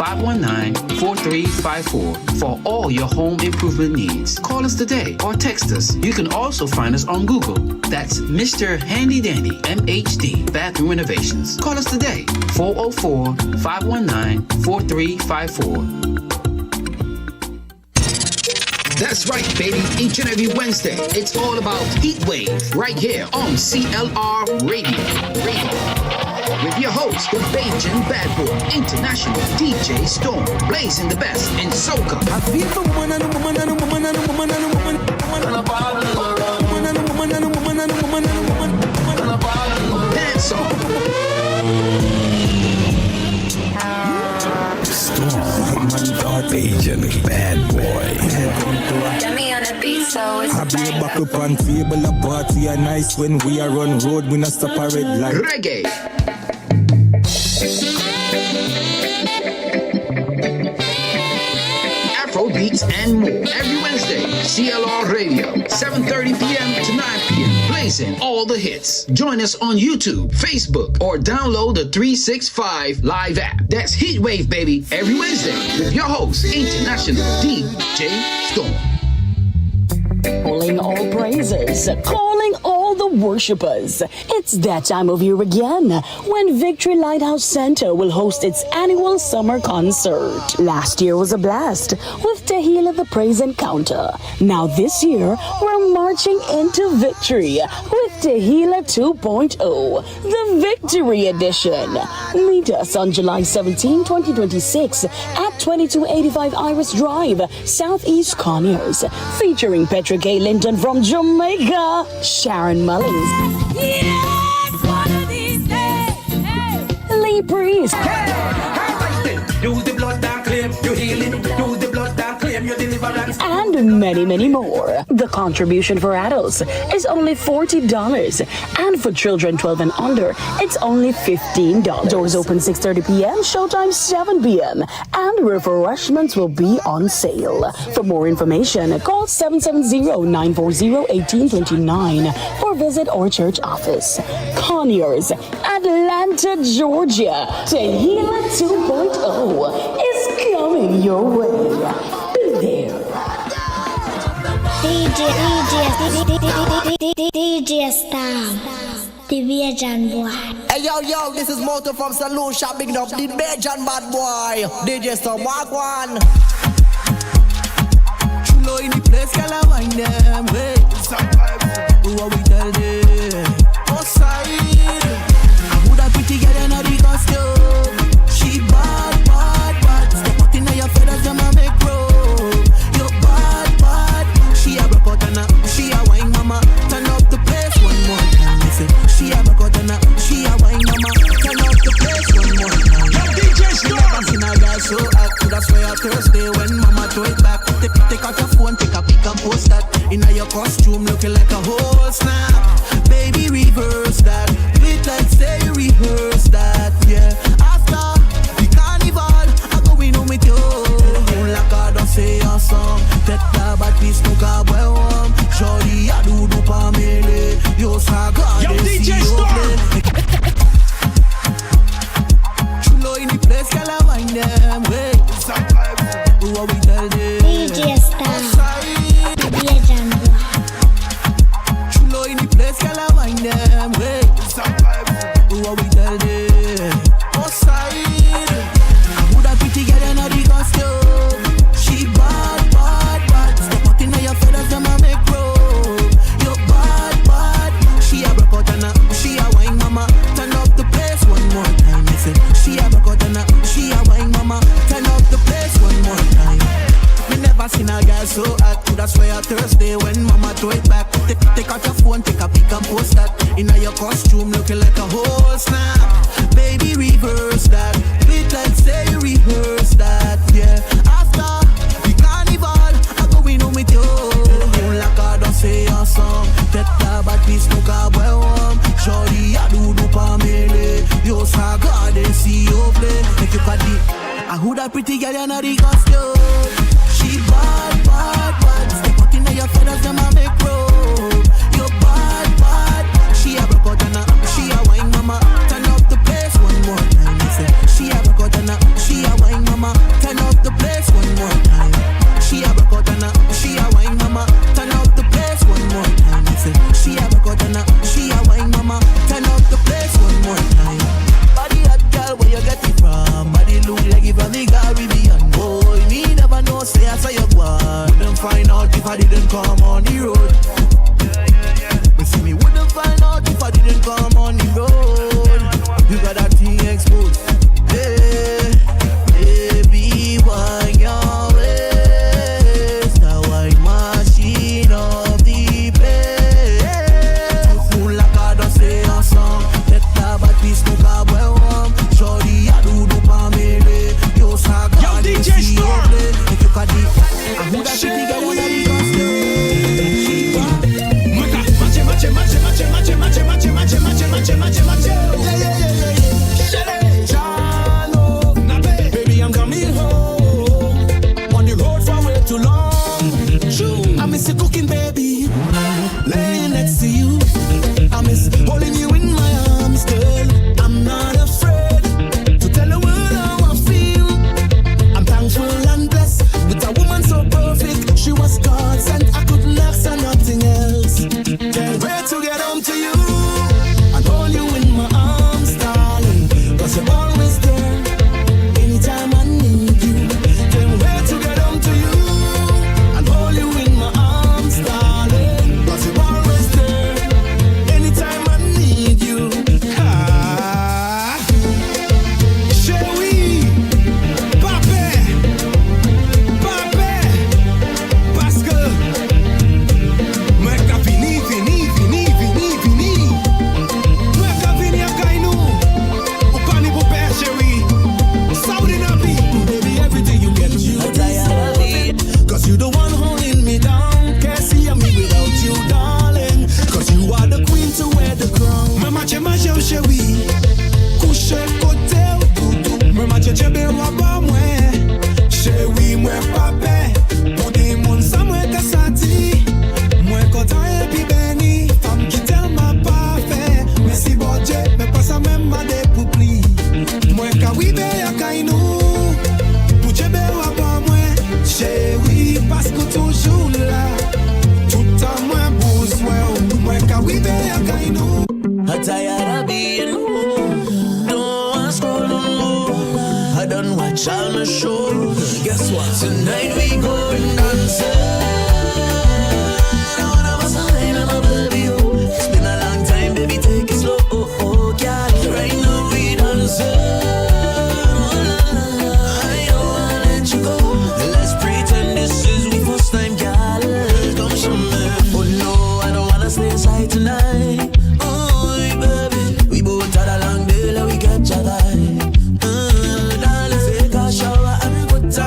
519-4354 for all your home improvement needs. Call us today or text us. You can also find us on Google. That's Mr. Handy Dandy MHD Bathroom Renovations. Call us today, 404-519-4354. That's right, baby. Each and every Wednesday, it's all about Heat Wave right here on CLR Radio. With your host, the Bajan Bad Boy, International DJ Storm, blazing the best in soca. I feel the woman and the woman and the woman and the woman and the woman and the woman and the woman and the woman and the woman and the woman and the woman. Dance song. Storm, Bajan Bad Boy. Get me on the beat, so it's I be back up on table, a party a nice when we are on road, we not stop a red light. Reggae. Afro beats and more every Wednesday. CLR Radio, 7:30 p.m. to 9 p.m. Blazing all the hits. Join us on YouTube, Facebook, or download the 365 Live app. That's Heatwave, baby, every Wednesday with your host, International DJ Storm. Calling all praisers, calling all the worshippers. It's that time of year again when Victory Lighthouse Center will host its annual summer concert. Last year was a blast with Tehillah the Praise Encounter. Now this year, we're marching into victory with Tehillah 2.0, the Victory Edition. Meet us on July 17, 2026 at 2285 Iris Drive, Southeast Conyers, featuring Petra K. Linton from Jamaica, Sharon Mullins, Yes, one of these days. Hey. Lee Priest, Use the blood that claim you healing. Use the blood that claim your deliverance. and many, many more. The contribution for adults is only $40, and for children 12 and under, it's only $15. Doors open 6:30 p.m., showtime 7 p.m., and refreshments will be on sale. For more information, call 770-940-1829 or visit our church office. Conyers, Atlanta, Georgia. Tehillah 2.0 is coming your way. Be there. DJ Star, the Bajan Boy. Hey yo, this is Moto from Saloon Shop, big up the Bajan Bad Boy. DJ Star, Mark 1. Chulo in the place, girl, I wind them. Hey, what we tell them? Outside, who that pretty girl in the costume? She bad. Step out in your feathers, them a make roll. You bad. She a broke out and she a wine mama. Turn up the place one more time. Listen, she a broke out and she a wine mama. Turn up the place one more time. DJ Storm. Never seen a girl so hot. That's why on Thursday when mama throw it back. Take out your phone, take a pic and post that. Inna your costume looking like a whole snap. Baby, reverse that. Do it like say you rehearse that. Yeah. After the carnival, I go in home with you. Like I don't say a song. That bad piece no car boy warm. Shorty, I do pa mele. Yo, saga, Yo, DJ Storm. Chulo in the place, girl, I wind them. Wait, what we tell them? DJ Star, the Bajan Boy. Chulo in the place, girl, I wind them. Wait, what we tell them? Outside, who that pretty girl in the costume? She bad. Step out in your feathers, them a make roll. You bad. She a broke out and she a wine mama. Turn up the place one more time. Listen, she a broke out and she a wine mama. Turn up the place one more time. Me never seen a girl so hot. That's why on Thursday when mama throw it back. Take out your phone, take a pic and post that. Inna your costume looking like a whole snap. Baby, reverse that. Do it like say you rehearse that. Yeah. After the carnival, I go in home with you. Like I don't say a song. That bad piece no car boy warm. Shorty, I do pa mele. Yo, saga, they see you play. Make you party. I who that pretty girl in the costume? She bad. Step out in your feathers, them a make roll. You bad. She a broke out and she a wine mama. Turn up the place one more time. Listen, she a broke out and she a wine mama. be wa ba mwen. Chez oui, mwen pa pe. Pour des moun sa mwen ka sati. Mwen kontan e pi beni. Femme qui t'aime m'a pas fait. Mais si bon Dieu, mais pas ça même m'a de pou pli. Mwen ka wibe ya kainou. Pour Dieu be wa ba mwen. Chez oui, parce que toujours là. Tout temps mwen besoin. Mwen ka wibe ya kainou. I'm tired of being home. Don't ask for no more. I done watch all my show. Guess what? Tonight we going dancing. One of us high, I'm a baby. It's been a long time, baby. Take it slow. Yeah. Right now we dancing. I don't wanna let you go. Let's pretend this is we first time, girl. Come show me. Oh no, I don't wanna stay inside tonight.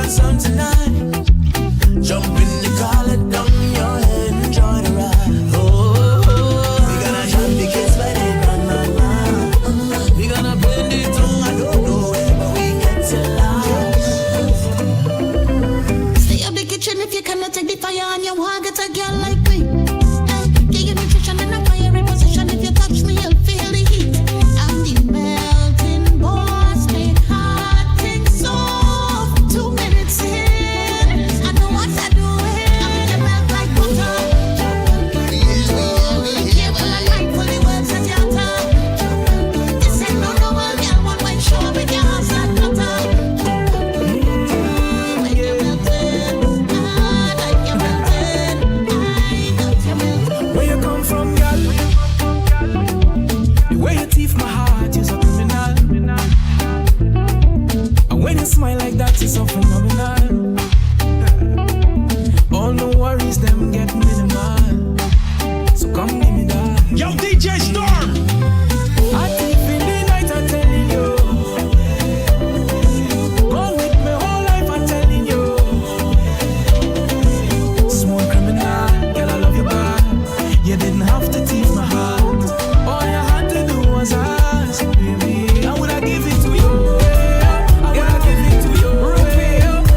Some tonight. Jump in the car, let down your head, enjoy the ride. We gonna have the kids by the grandma. We gonna bend it down, I don't know where, but we get to life. Stay up the kitchen if you cannot take the fire and you want get a girl like me. Hey, give you nutrition and a fiery position. If you touch me, you'll feel the heat. I'm the melting boss, make hot things soft. 2 minutes in, I know what I do. I'm the melt like butter. Careful and mindful the words that you utter. This ain't no normal girl, one way show me your hands like butter. When you're melting, like you're melting, I got you melting. Where you come from, girl? The way you teeth my heart is a criminal. And when you smile like that, it's so phenomenal. All the worries, them get minimal. So come give me that. Yo, DJ Storm. I deep in the night, I'm telling you. Go with me whole life, I'm telling you. Small criminal, girl, I love you bad. You didn't have to tease my heart. All you had to do was ask, baby. I would have give it to you. I would have give it to you.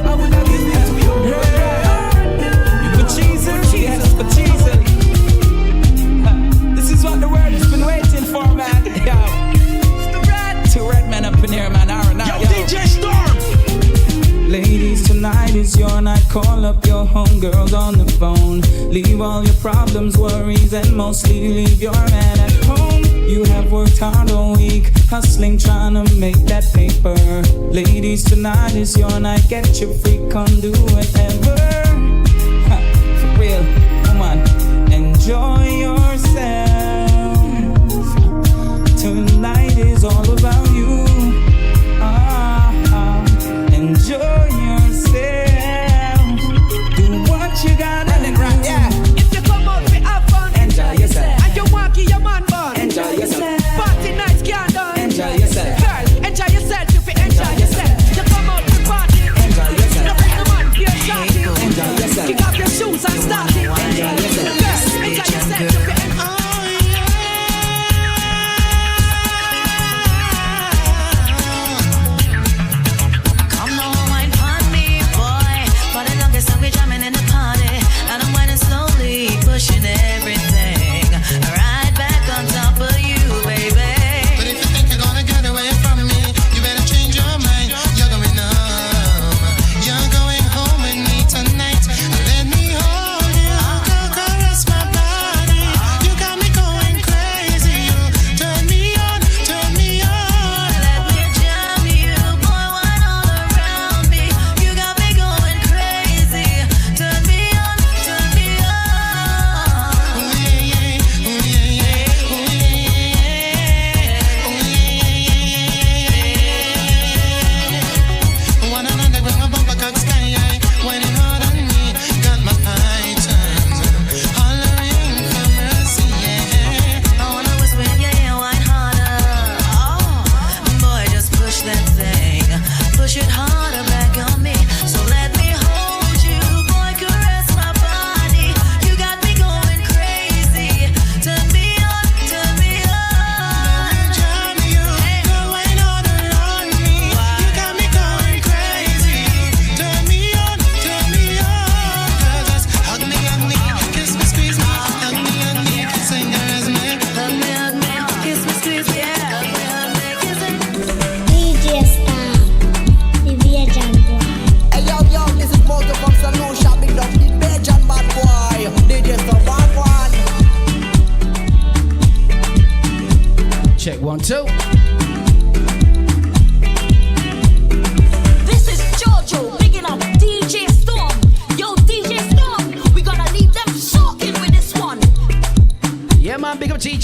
I would have give it to you. You put cheese in, yes, put cheese in. This is what the world has been waiting for, man. Yo, two red men up in here, man. Yo, DJ Storm. Ladies, tonight is your night. Call up your homegirls on the phone. Leave all your problems, worries, and mostly leave your man at home. You have worked hard all week, hustling, trying to make that paper. Ladies, tonight is your night. Get your freak on, do whatever. For real, come on, enjoy yourself. Tonight is all about you. Enjoy yourself. Do what you gotta do. Yeah. If you come out, we have fun. Enjoy yourself. And you walk in your man bun. Enjoy yourself. Party nights can't done. Enjoy yourself. Girl, enjoy yourself. You fi enjoy yourself. You come out to party. Enjoy yourself. You bring the man for your shawty. Enjoy yourself. Kick off your shoes and start it. Enjoy yourself. Girl, enjoy yourself. You fi enjoy.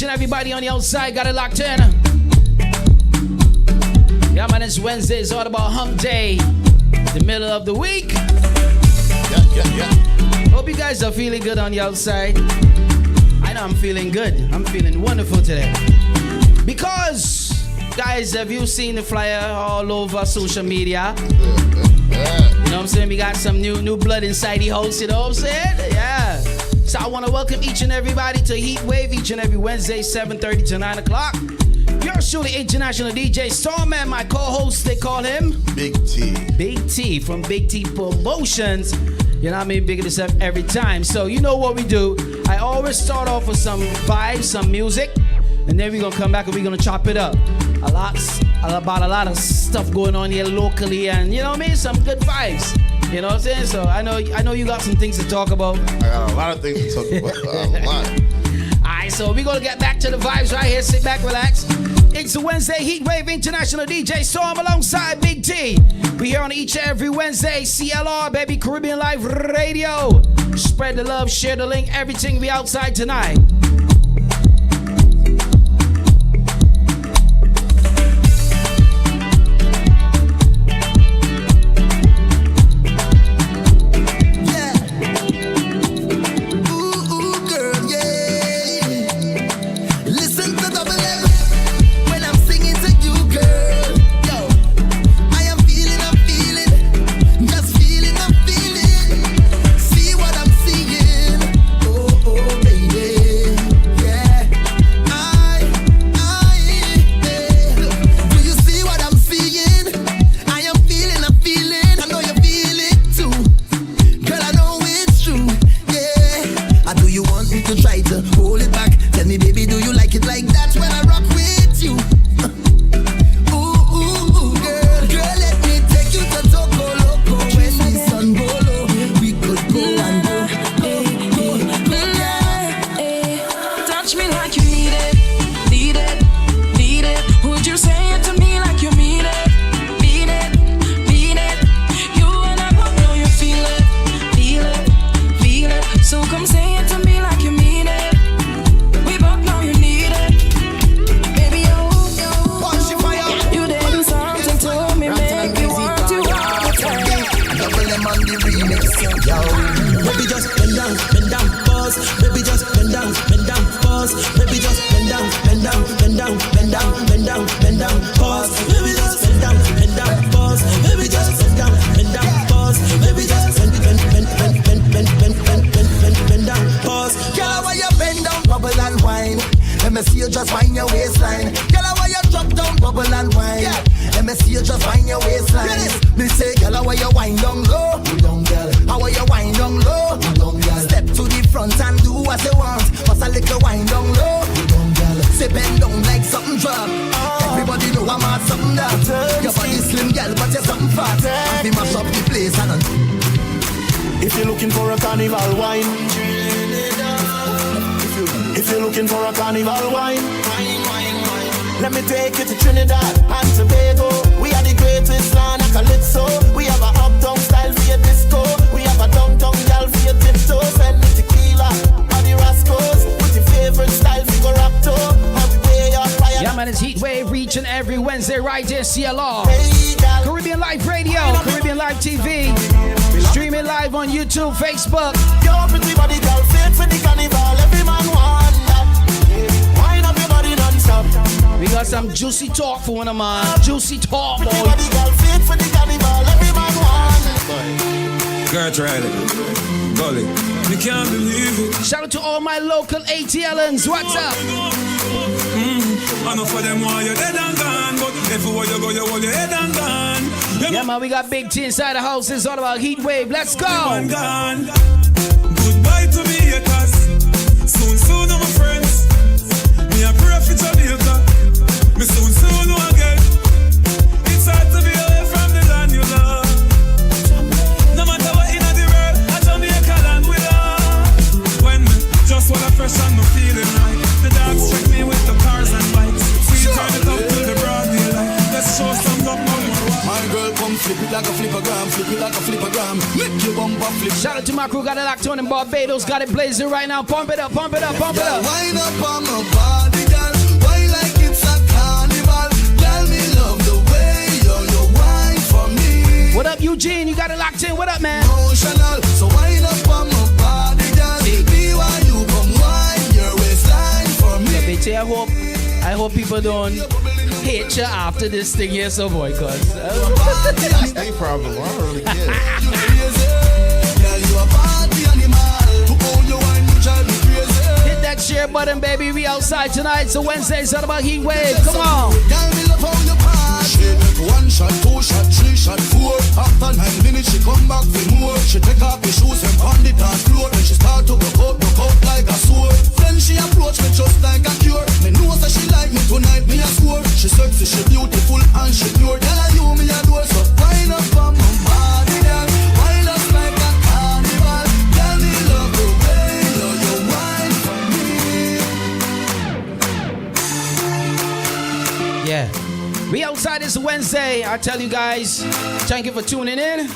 and everybody on the outside got it locked in. Yeah, man, it's Wednesday. It's all about hump day. The middle of the week. Yeah. Hope you guys are feeling good on the outside. I know I'm feeling good. I'm feeling wonderful today. Because, guys, have you seen the flyer all over social media? You know what I'm saying? We got some new blood inside the house, you know what I'm saying? Yeah. So I want to welcome each and everybody to Heat Wave each and every Wednesday, 7:30 to 9 o'clock. Yours truly, international DJ Storm, and my co-host, they call him Big T. Big T from Big T Promotions. You know what I mean? Bigger this up every time. So you know what we do. I always start off with some vibes, some music, and then we're going to come back and we're going to chop it up. About a lot of stuff going on here locally, and you know what I mean? Some good vibes. You know what I'm saying? So I know you got some things to talk about. I got a lot of things to talk about. A lot. Alright, so we're gonna get back to the vibes right here. Sit back, relax. It's a Wednesday Heat Wave International DJ Storm alongside Big T. We here on each and every Wednesday. CLR, baby, Caribbean Life Radio. Spread the love, share the link, everything be outside tonight. CLR, Caribbean Life Radio, Caribbeanlifetv, streaming live on YouTube, Facebook. We got some juicy talk for one of my juicy talk, boy. Girl, try it. Golly, you can't believe it. Shout out to all my local ATLans. What's up? I know for them why you're dead and gone, but everywhere you go, you hold your head and gone. Yeah, man, we got Big T inside the house. It's all about Heat Wave. Let's go. Goodbye to me, haters. Soon, my friends. Me a pray for Jamaica. Me soon, again. It's hard to be away from the land you love. No matter what in the world, a Jamaica land we love. When me just wanna fresh and me feeling right. The dogs check me with the cars and bikes. Turn it up to the broad daylight. Let's show some love, my girl, come flip it like a flippergram, flip it like a flippergram. Make your bumper flip. Shout out to my crew, got it locked on in Barbados, got it blazing right now. Pump it up, pump it up, pump it up. Wind up on my body. What up, Eugene? You got it locked in. What up, man? Emotional, so wind up on my body, girl. Me while you come wind your waistline for me. Yeah, bitch, I hope people don't hate you after this thing here, so boy, cause That's their problem. I don't really care. You crazy, girl, you a party animal. To own your wine, you drive me crazy. hit that share button, baby. We outside tonight. So Wednesday, it's all about heat wave. Come on. Girl, me love how you party. She make 1 shot, 2 shot, 3 shot, 4. After 9 minutes, she come back for more. She take off the shoes and pound it on floor. Then she start to broke out like a sword. Then she approach me just like a cure. Me know that she like me tonight, me a score. She sexy, she beautiful and she pure. Girl, you me adore, so wind up on my body, girl. Wind up like a carnival. Girl, me love the way you wine for me. Yeah. We outside this Wednesday. I tell you guys, thank you for tuning in.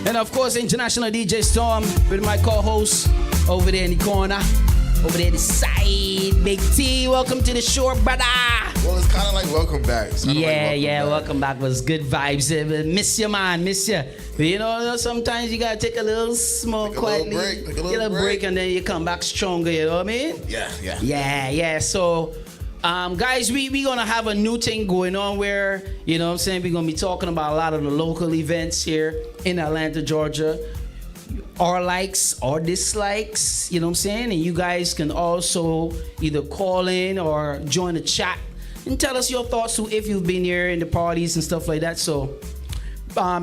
And of course, International DJ Storm with my co-host over there in the corner. Over there the side. Big T, welcome to the show, brother. Well, it's kind of like welcome back. Welcome back was good vibes. Miss you, man, miss you. But you know, sometimes you gotta take a little smoke quietly. Take a little break. And then you come back stronger, you know what I mean? Yeah. So, guys, we gonna have a new thing going on where, you know what I'm saying, we're gonna be talking about a lot of the local events here in Atlanta, Georgia. Our likes or dislikes, you know what I'm saying? And you guys can also either call in or join the chat and tell us your thoughts too if you've been here in the parties and stuff like that. So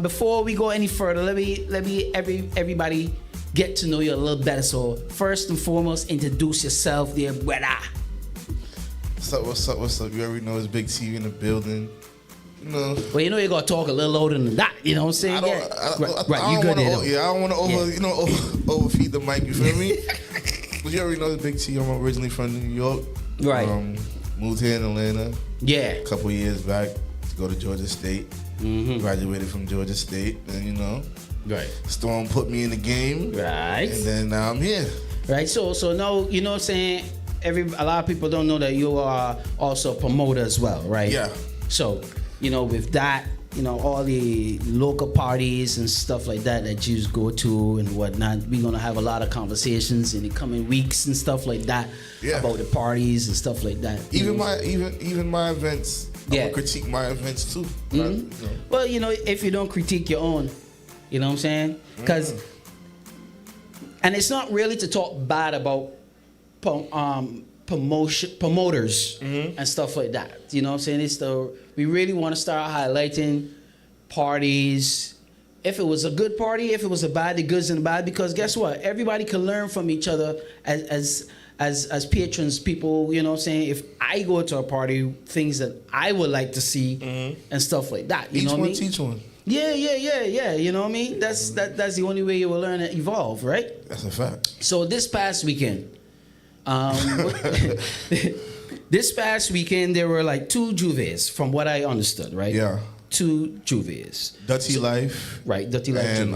before we go any further, let me everybody get to know you a little better. So first and foremost, introduce yourself, dear brother. What's up? You already know it's Big T in the building. You know. Well, you know you gotta talk a little louder than that. You know what I'm saying? I don't want to overfeed the mic. You feel me? But you already know it's Big T. I'm originally from New York. Right. Moved here in Atlanta. Yeah. A couple years back to go to Georgia State. Mm-hmm. Graduated from Georgia State, and you know. Right. Storm put me in the game. Right. And then now I'm here. Right. So now you know what I'm saying. A lot of people don't know that you are also a promoter as well, right? Yeah. So, you know, with that, you know, all the local parties and stuff like that you go to and whatnot, we're gonna have a lot of conversations in the coming weeks and stuff like that about the parties and stuff like that. Even my events, I'm gonna critique my events too. Mm-hmm. You know. Well, you know, if you don't critique your own, you know what I'm saying? Because, and it's not really to talk bad about promoters and stuff like that. You know what I'm saying? We really want to start highlighting parties. If it was a good party, if it was a bad, the goods and the bad, because guess what? Everybody can learn from each other as patrons, people, you know what I'm saying? If I go to a party, things that I would like to see and stuff like that. You know what I mean? Teach one. Yeah. You know what I mean? That's the only way you will learn and evolve, right? That's a fact. So this past weekend, there were like 2 Juves, from what I understood, right? Yeah. 2 Juves. Dirty Life. Right, Dirty Life. And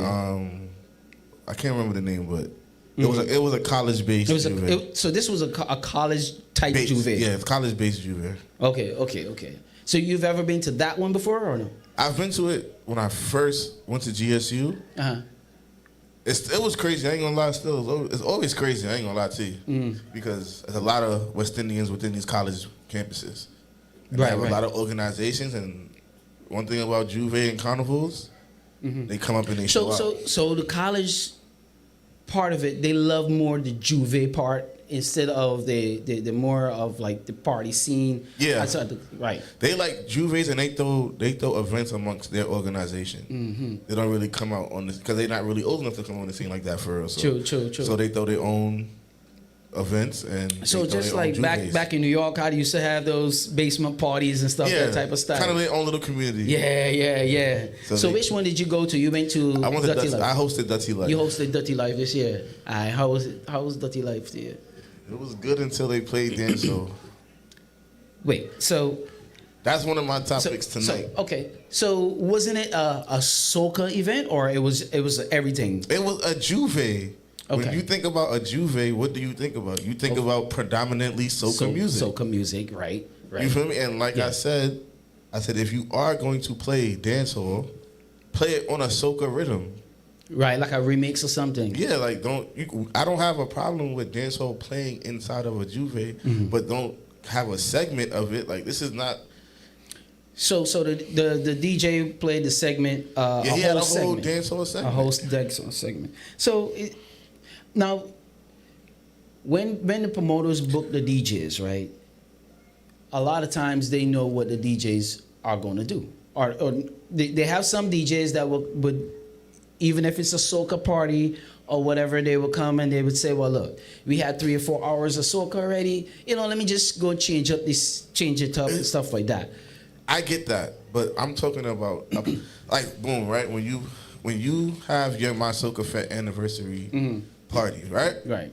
I can't remember the name, but it was a college-based Juve. So this was a college type Juve. Yeah, it's college-based Juve. Okay. So you've ever been to that one before or no? I've been to it when I first went to GSU. It was crazy. I ain't gonna lie. Still, it's always crazy. I ain't gonna lie to you, because there's a lot of West Indians within these college campuses. And they have a lot of organizations. And one thing about Juve and carnivals, they come up and they show up. So the college part of it, they love more the Juve part instead of the more of like the party scene. Yeah. Right. They like Juves, and they throw events amongst their organization. They don't really come out on this because they're not really old enough to come on the scene like that for real. So, true. So they throw their own events, and so just like back in New York, how do you used to have those basement parties and stuff, that type of style? Kind of their own little community. Yeah. So which one did you go to? You went to Dirty Life. I hosted Dirty Life. You hosted Dirty Life this year. How was it? How was Dirty Life this year? It was good until they played dancehall. Wait, so that's one of my topics tonight. So wasn't it a soca event, or it was everything? It was a Juve. Okay. When you think about a Juve, what do you think about? You think about predominantly soca music. Soca music, right. You feel me? And like I said if you are going to play dancehall, play it on a soca rhythm. Right, like a remix or something. Yeah, like I don't have a problem with dancehall playing inside of a Juve, but don't have a segment of it. Like this is not. So the DJ played the segment. He had a whole dancehall segment. A whole dancehall segment. So now, when the promoters book the DJs, right? A lot of times they know what the DJs are going to do, or they have some DJs that would. Even if it's a soca party or whatever, they would come and they would say, well, look, we had 3 or 4 hours of soca already. Let me just go change it up and stuff like that. I get that, but I'm talking about like boom, right? When you have your My Soca Fest anniversary party, right? Right.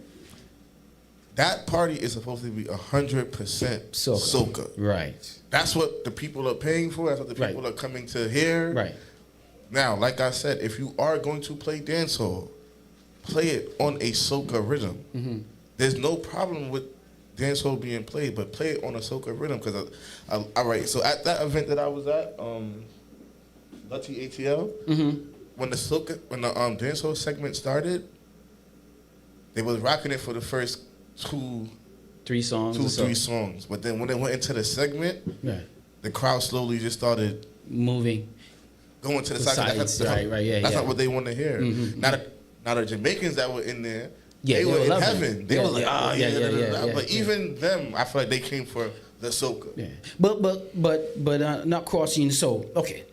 That party is supposed to be 100% soca. Right. That's what the people are paying for. That's what the people are coming to hear. Right. Now, like I said, if you are going to play dancehall, play it on a soca rhythm. There's no problem with dancehall being played, but play it on a soca rhythm. Because, all right, so at that event that I was at, Lucky ATL, when the dancehall segment started, they was rocking it for the first 3 songs. 3 songs. But then when they went into the segment, the crowd slowly just started moving. Going to the side. That's not what they want to hear. Now the Jamaicans that were in there, they were in heaven. They were like, but even them, I feel like they came for the soca. Yeah. But not crossing. So okay,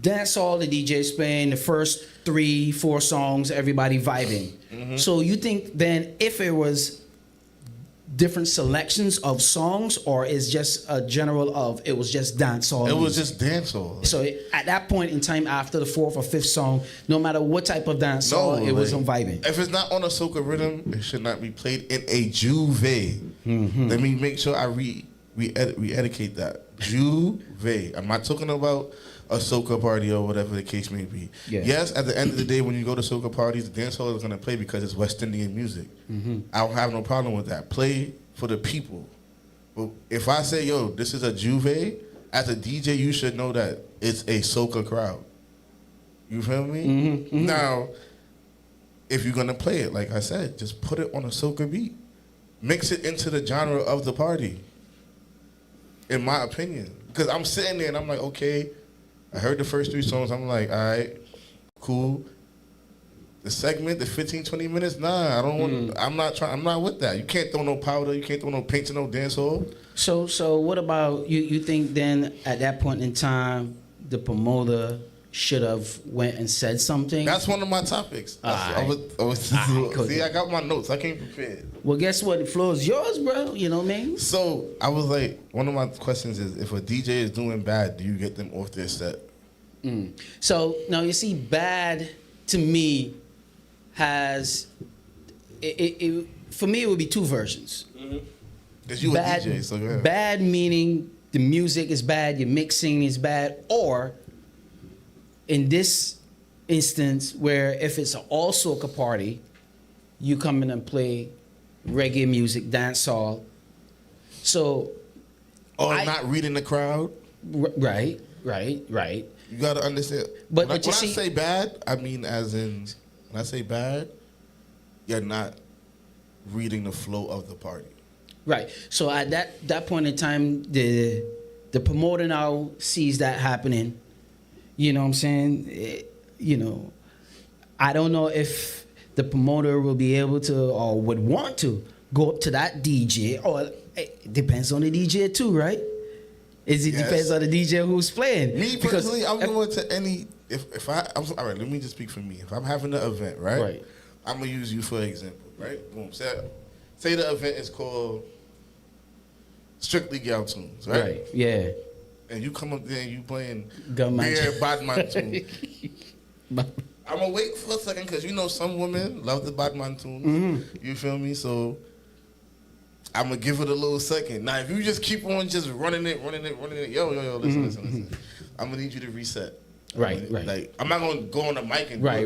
that's all the DJs playing the first 3, 4 songs, everybody vibing. So you think then if it was different selections of songs, or is just a general of it was just dancehall? It was just dancehall. So at that point in time, after the 4th or 5th song, no matter what type of dancehall, it was on vibing. If it's not on a soca rhythm, it should not be played in a Juve. Let me make sure I re-educate that. Juve. I'm not talking about a soca party or whatever the case may be. Yes, at the end of the day, when you go to soca parties, the dancehall is going to play because it's West Indian music. I don't have no problem with that. Play for the people. But if I say, yo, this is a Juve, as a DJ, you should know that it's a soca crowd. You feel me? Now, if you're going to play it, like I said, just put it on a soca beat. Mix it into the genre of the party, in my opinion. Because I'm sitting there and I'm like, okay, I heard the first 3 songs. I'm like, all right, cool. The segment, the 15, 20 minutes, nah, I don't want. I'm not with that. You can't throw no powder. You can't throw no paint to no dancehall. So what about you? You think then at that point in time, the promoter should have went and said something? That's one of my topics. See, I got my notes. I came prepared. Well, guess what? The floor is yours, bro. You know what I mean? So I was like, one of my questions is, if a DJ is doing bad, do you get them off their set? So now you see, bad to me has it for me it would be 2 versions. Because you bad, a DJ, so go ahead. Bad meaning the music is bad, your mixing is bad, or in this instance where if it's an all soca party, you come in and play reggae music, dancehall. So, not reading the crowd. Right. You gotta understand. But when I say bad, I mean as in when I say bad, you're not reading the flow of the party. Right. So at that point in time, the promoter now sees that happening. You know what I'm saying? I don't know if the promoter will be able to or would want to go up to that DJ, or it depends on the DJ too, right? Depends on the DJ who's playing. Me personally, I'm going to any. I'm all right, let me just speak for me. If I'm having an event, right? I'm gonna use you for example, right? Boom. Say the event is called Strictly Gal Tunes, right? Yeah. And you come up there and you playing Badman tune. I'm gonna wait for a second because some women love the Badman tunes. You feel me? So I'm gonna give it a little second. Now, if you just keep on just running it, yo, listen. I'm gonna need you to reset. Right. Like, I'm not gonna go on the mic and right.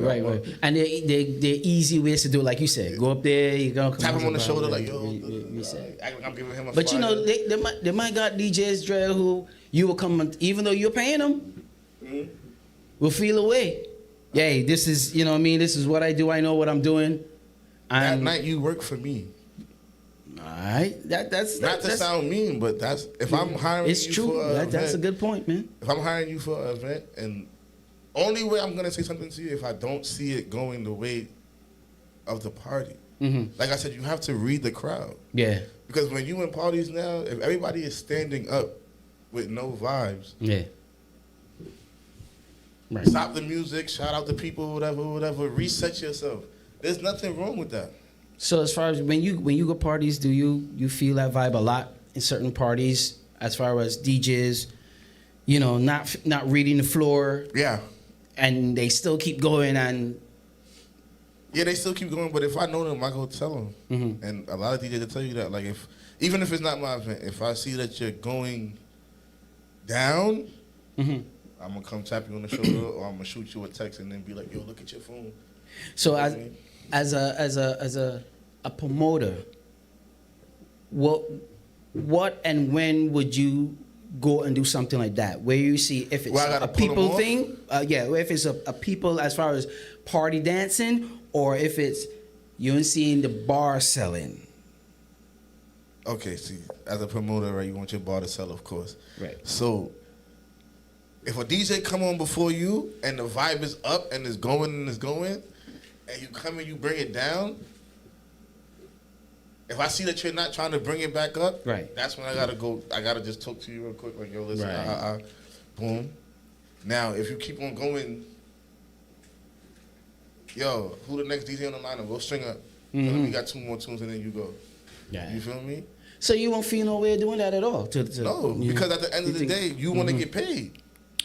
And they're easy ways to do it, like you said. Go up there, you gonna tap him on the shoulder, like, yo, reset. I'm giving him a. But fire. they might got DJs, Dre, who you will come even though you're paying them. will feel away. Yay, this is, you know what I mean? This is what I do. I know what I'm doing. That night you work for me. All right. That's not to sound mean, but that's if I'm hiring it's you true. for an event, That's a good point, man. If I'm hiring you for an event, and only way I'm gonna say something to you if I don't see it going the way of the party. Like I said, you have to read the crowd. Yeah. Because when you in parties now, if everybody is standing up with no vibes, yeah. Right. Stop the music, shout out the people, whatever. Reset yourself. There's nothing wrong with that. So as far as when you go parties, do you feel that vibe a lot in certain parties? As far as DJs, you know, not reading the floor. Yeah. And they still keep going and. Yeah, they still keep going, but if I know them, I go tell them. And a lot of DJs will tell you that. Like, even if it's not my event, if I see that you're going down, I'm going to come tap you on the shoulder or I'm going to shoot you a text and then be like, yo, look at your phone. So as a promoter, what and when would you go and do something like that? Where you see if it's a people thing, if it's a people as far as party dancing, or if it's you ain't seeing the bar selling. Okay, see, as a promoter, right, you want your bar to sell, of course. Right. So if a DJ come on before you and the vibe is up and it's going, and you come and you bring it down, if I see that you're not trying to bring it back up, right, that's when I gotta go. I gotta just talk to you real quick, like, yo, listen, right. Boom. Now, if you keep on going, yo, who the next DJ on the lineup? Go string up. We got 2 more tunes and then you go. Yeah. You feel me? So you won't feel no way doing that at all? No, because at the end of the day, you want to get paid.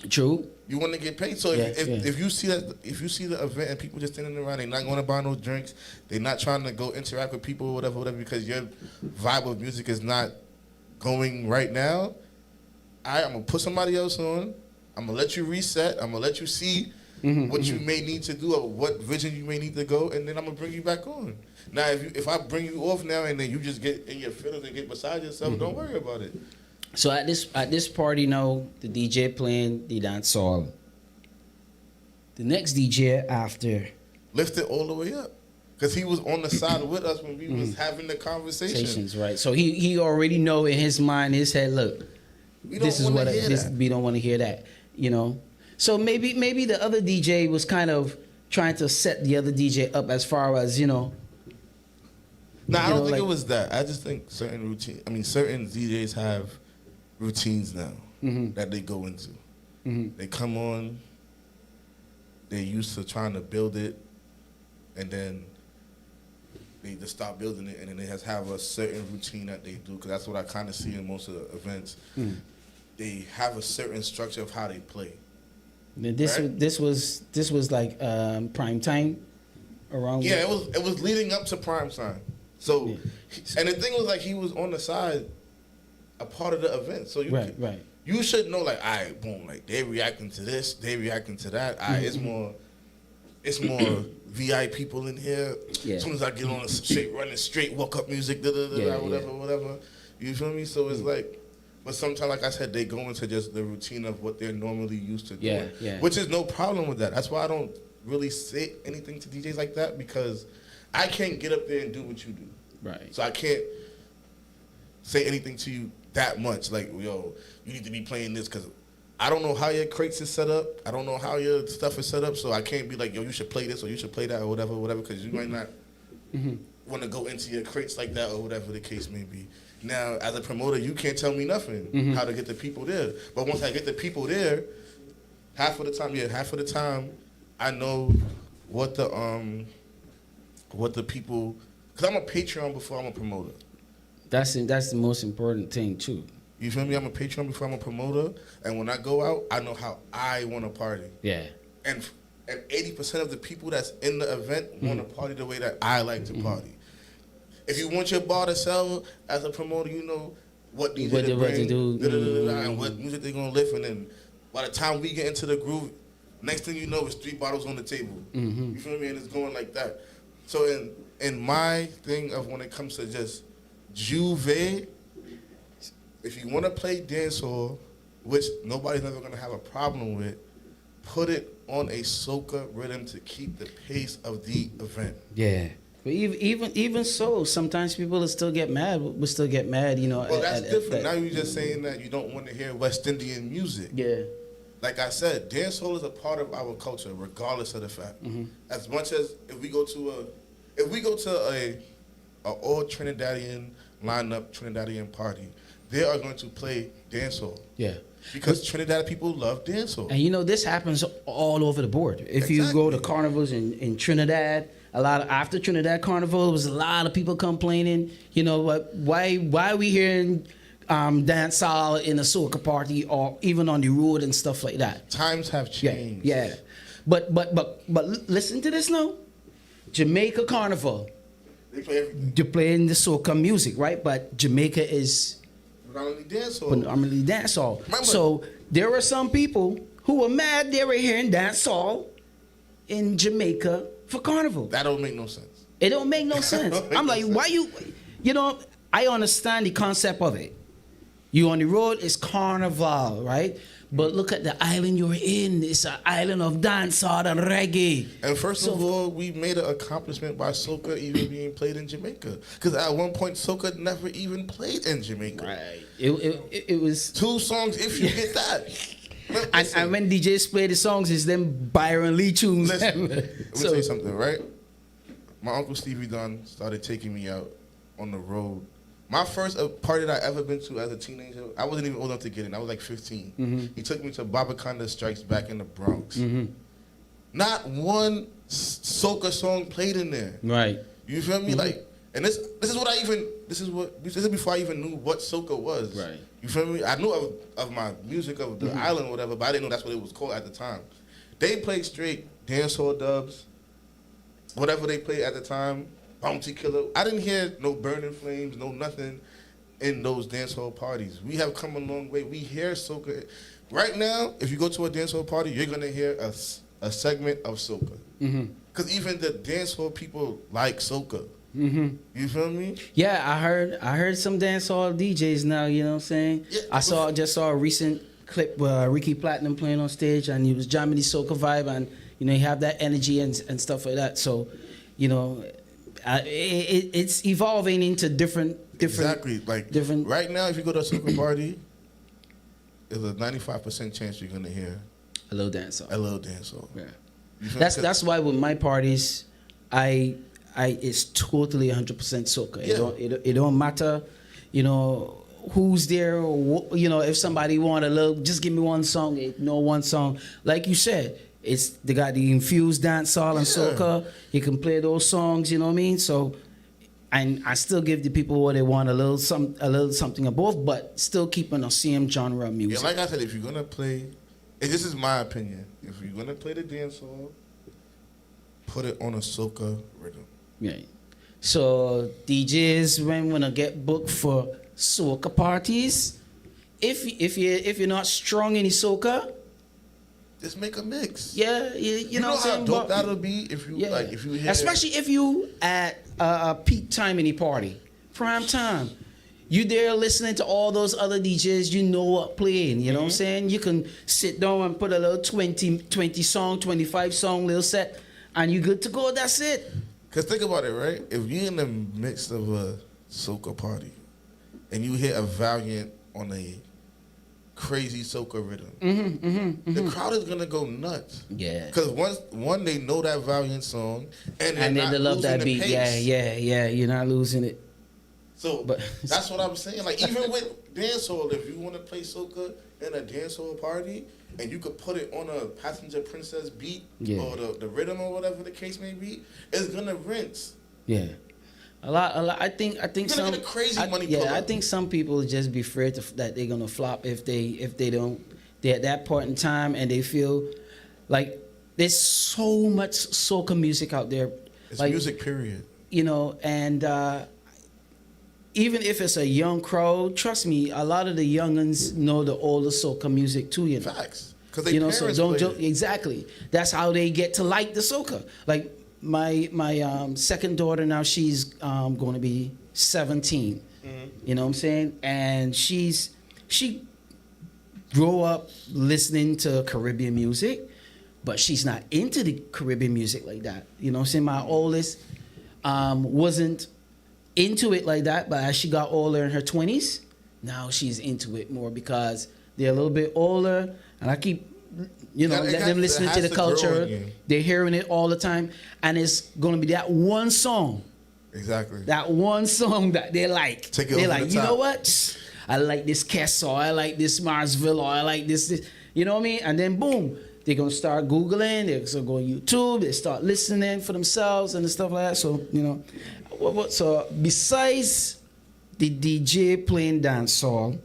True. You want to get paid. So if you see the event and people just standing around, they're not going to buy no drinks, they're not trying to go interact with people, whatever, because your vibe of music is not going right now, I'm going to put somebody else on. I'm going to let you reset. I'm going to let you see what you may need to do or what vision you may need to go, and then I'm going to bring you back on. Now, if I bring you off now and then you just get in your feelings and get beside yourself, don't worry about it. So at this party now, the DJ playing the dance hall. The next DJ after lift it all the way up, because he was on the side with us when we was having the conversations. Right. So he already know in his mind, his head, look, this is what we don't want to hear that. You know. So maybe the other DJ was kind of trying to set the other DJ up as far as, you know. No, I don't think it was that. I just think certain DJs have routines now that they go into. They come on, they're used to trying to build it, and then they just stop building it, and then they have a certain routine that they do, because that's what I kind of see in most of the events. They have a certain structure of how they play. This was like prime time around. Yeah, it was leading up to prime time. So, and the thing was, like, he was on the side, a part of the event. So you should know, like, all right, boom, like, they reacting to this, they reacting to that. All right, it's more VI people in here. Yeah. As soon as I get on running straight, walk up music, whatever. You feel me? So it's like, but sometimes, like I said, they go into just the routine of what they're normally used to doing. Which is no problem with that. That's why I don't really say anything to DJs like that, because I can't get up there and do what you do. Right. So I can't say anything to you that much. Like, yo, you need to be playing this, because I don't know how your crates is set up. I don't know how your stuff is set up. So I can't be like, yo, you should play this or you should play that or whatever, because you might not want to go into your crates like that or whatever the case may be. Now, as a promoter, you can't tell me nothing how to get the people there. But once I get the people there, half of the time, I know what the people, because I'm a Patreon before I'm a promoter. That's the most important thing too. You feel me? I'm a Patreon before I'm a promoter, and when I go out, I know how I want to party. Yeah. And 80% of the people that's in the event want to party the way that I like to party. If you want your bar to sell as a promoter, you know what DJ to bring, and what music they're gonna lift, and then by the time we get into the groove, next thing you know, it's 3 bottles on the table. You feel me? And it's going like that. So in my thing of when it comes to just Juve, if you want to play dancehall, which nobody's never gonna have a problem with, put it on a soca rhythm to keep the pace of the event. Yeah. But even so, sometimes people will still get mad. Will still get mad, you know. Well, that's different. Now you're just saying that you don't want to hear West Indian music. Yeah. Like I said, dancehall is a part of our culture, regardless of the fact. As much as if we go to a all Trinidadian lineup, Trinidadian party, they are going to play dancehall. Yeah. Because Trinidad people love dancehall. And you know, this happens all over the board. If you go to carnivals in Trinidad, after Trinidad Carnival, there was a lot of people complaining, you know, why are we hearing dancehall in a soca party or even on the road and stuff like that? Times have changed. Yeah. But listen to this now. Jamaica Carnival. They play everything. They're playing the soca music, right? But Jamaica is predominantly dancehall. So there were some people who were mad they were hearing dancehall in Jamaica for Carnival. That don't make no sense. It don't make no sense. I'm like, why you know, I understand the concept of it. You on the road, it's Carnival, right? But look at the island you're in. It's an island of dancehall and reggae. And first of all, we made an accomplishment by soca even being played in Jamaica. Because at one point, soca never even played in Jamaica. Right. It was 2 songs if you get that. And when DJs play the songs, it's them Byron Lee tunes. Listen, let me tell you something, right? My Uncle Stevie Dunn started taking me out on the road. My first party that I ever been to as a teenager, I wasn't even old enough to get in. I was like 15. He took me to Babaconda Strikes Back in the Bronx. Not one soca song played in there. Right. You feel me? Like, and this is before I even knew what soca was. Right. You feel me? I knew of my music of the island or whatever, but I didn't know that's what it was called at the time. They played straight dancehall dubs, whatever they played at the time. Bounty Killer. I didn't hear no Burning Flames, no nothing in those dancehall parties. We have come a long way. We hear soca. Right now, if you go to a dancehall party, you're going to hear a segment of soca. Because even the dancehall people like soca. You feel me? Yeah, I heard some dancehall DJs now, you know what I'm saying? Yeah, I just saw a recent clip where Ricky Platinum playing on stage and he was jamming the soca vibe and, you know, he have that energy and stuff like that. So, you know, it's evolving into different. Exactly. Like different. Right now, if you go to a soca party, there's a 95% chance you're gonna hear a little dancehall. Yeah. That's why with my parties, it's totally 100% soca. Yeah. It don't matter, you know, who's there or you know, if somebody want a little, just give me one song. One song. Like you said. They got the infused dancehall and soca. You can play those songs, you know what I mean? So, and I still give the people what they want, a little something of both, but still keeping the same genre of music. Yeah, like I said, if you're gonna play, and this is my opinion, if you're gonna play the dancehall, put it on a soca rhythm. Yeah. So DJs, when wanna get booked for soca parties, if you're not strong in the soca. Just make a mix. Yeah, you know how dope that'll be if you if you hear, especially if you at a peak time in the party, prime time. You there listening to all those other DJs you know what playing. You know what I'm saying? You can sit down and put a little 20 song, 25 song little set, and you good to go. That's it. Cause think about it, right? If you're in the midst of a soca party, and you hear a Valiant on a crazy soca rhythm, the crowd is gonna go nuts. Yeah. Because one they know that Valiant song, and they love that beat. Pace. Yeah. You're not losing it. So that's what I'm saying. Like even with dancehall, if you want to play soca in a dancehall party, and you could put it on a Passenger Princess beat or the rhythm or whatever the case may be, it's gonna rinse. Yeah. A lot. I think some get a crazy money. Yeah, I think some people just be afraid that they're gonna flop if they don't. They're at that point in time and they feel like there's so much soca music out there. It's like, music, period. You know, and even if it's a young crowd, trust me, a lot of the youngins know the older soca music too. You know, facts. Because they parents so don't joke. Exactly. That's how they get to like the soca. Like. My second daughter now, she's going to be 17. You know what I'm saying? And she grew up listening to Caribbean music, but she's not into the Caribbean music like that. You know what I'm saying? My oldest wasn't into it like that, but as she got older in her 20s, now she's into it more because they're a little bit older, and I keep, let them listening to the culture. They're hearing it all the time, and it's going to be that one song. Exactly. That one song that they like. They're like, you know what? I like this Kessel, I like this Marsville, or I like this. You know what I mean? And then boom, they're going to start Googling, they're going to go on YouTube, they start listening for themselves and stuff like that. So, so besides the DJ playing dancehall,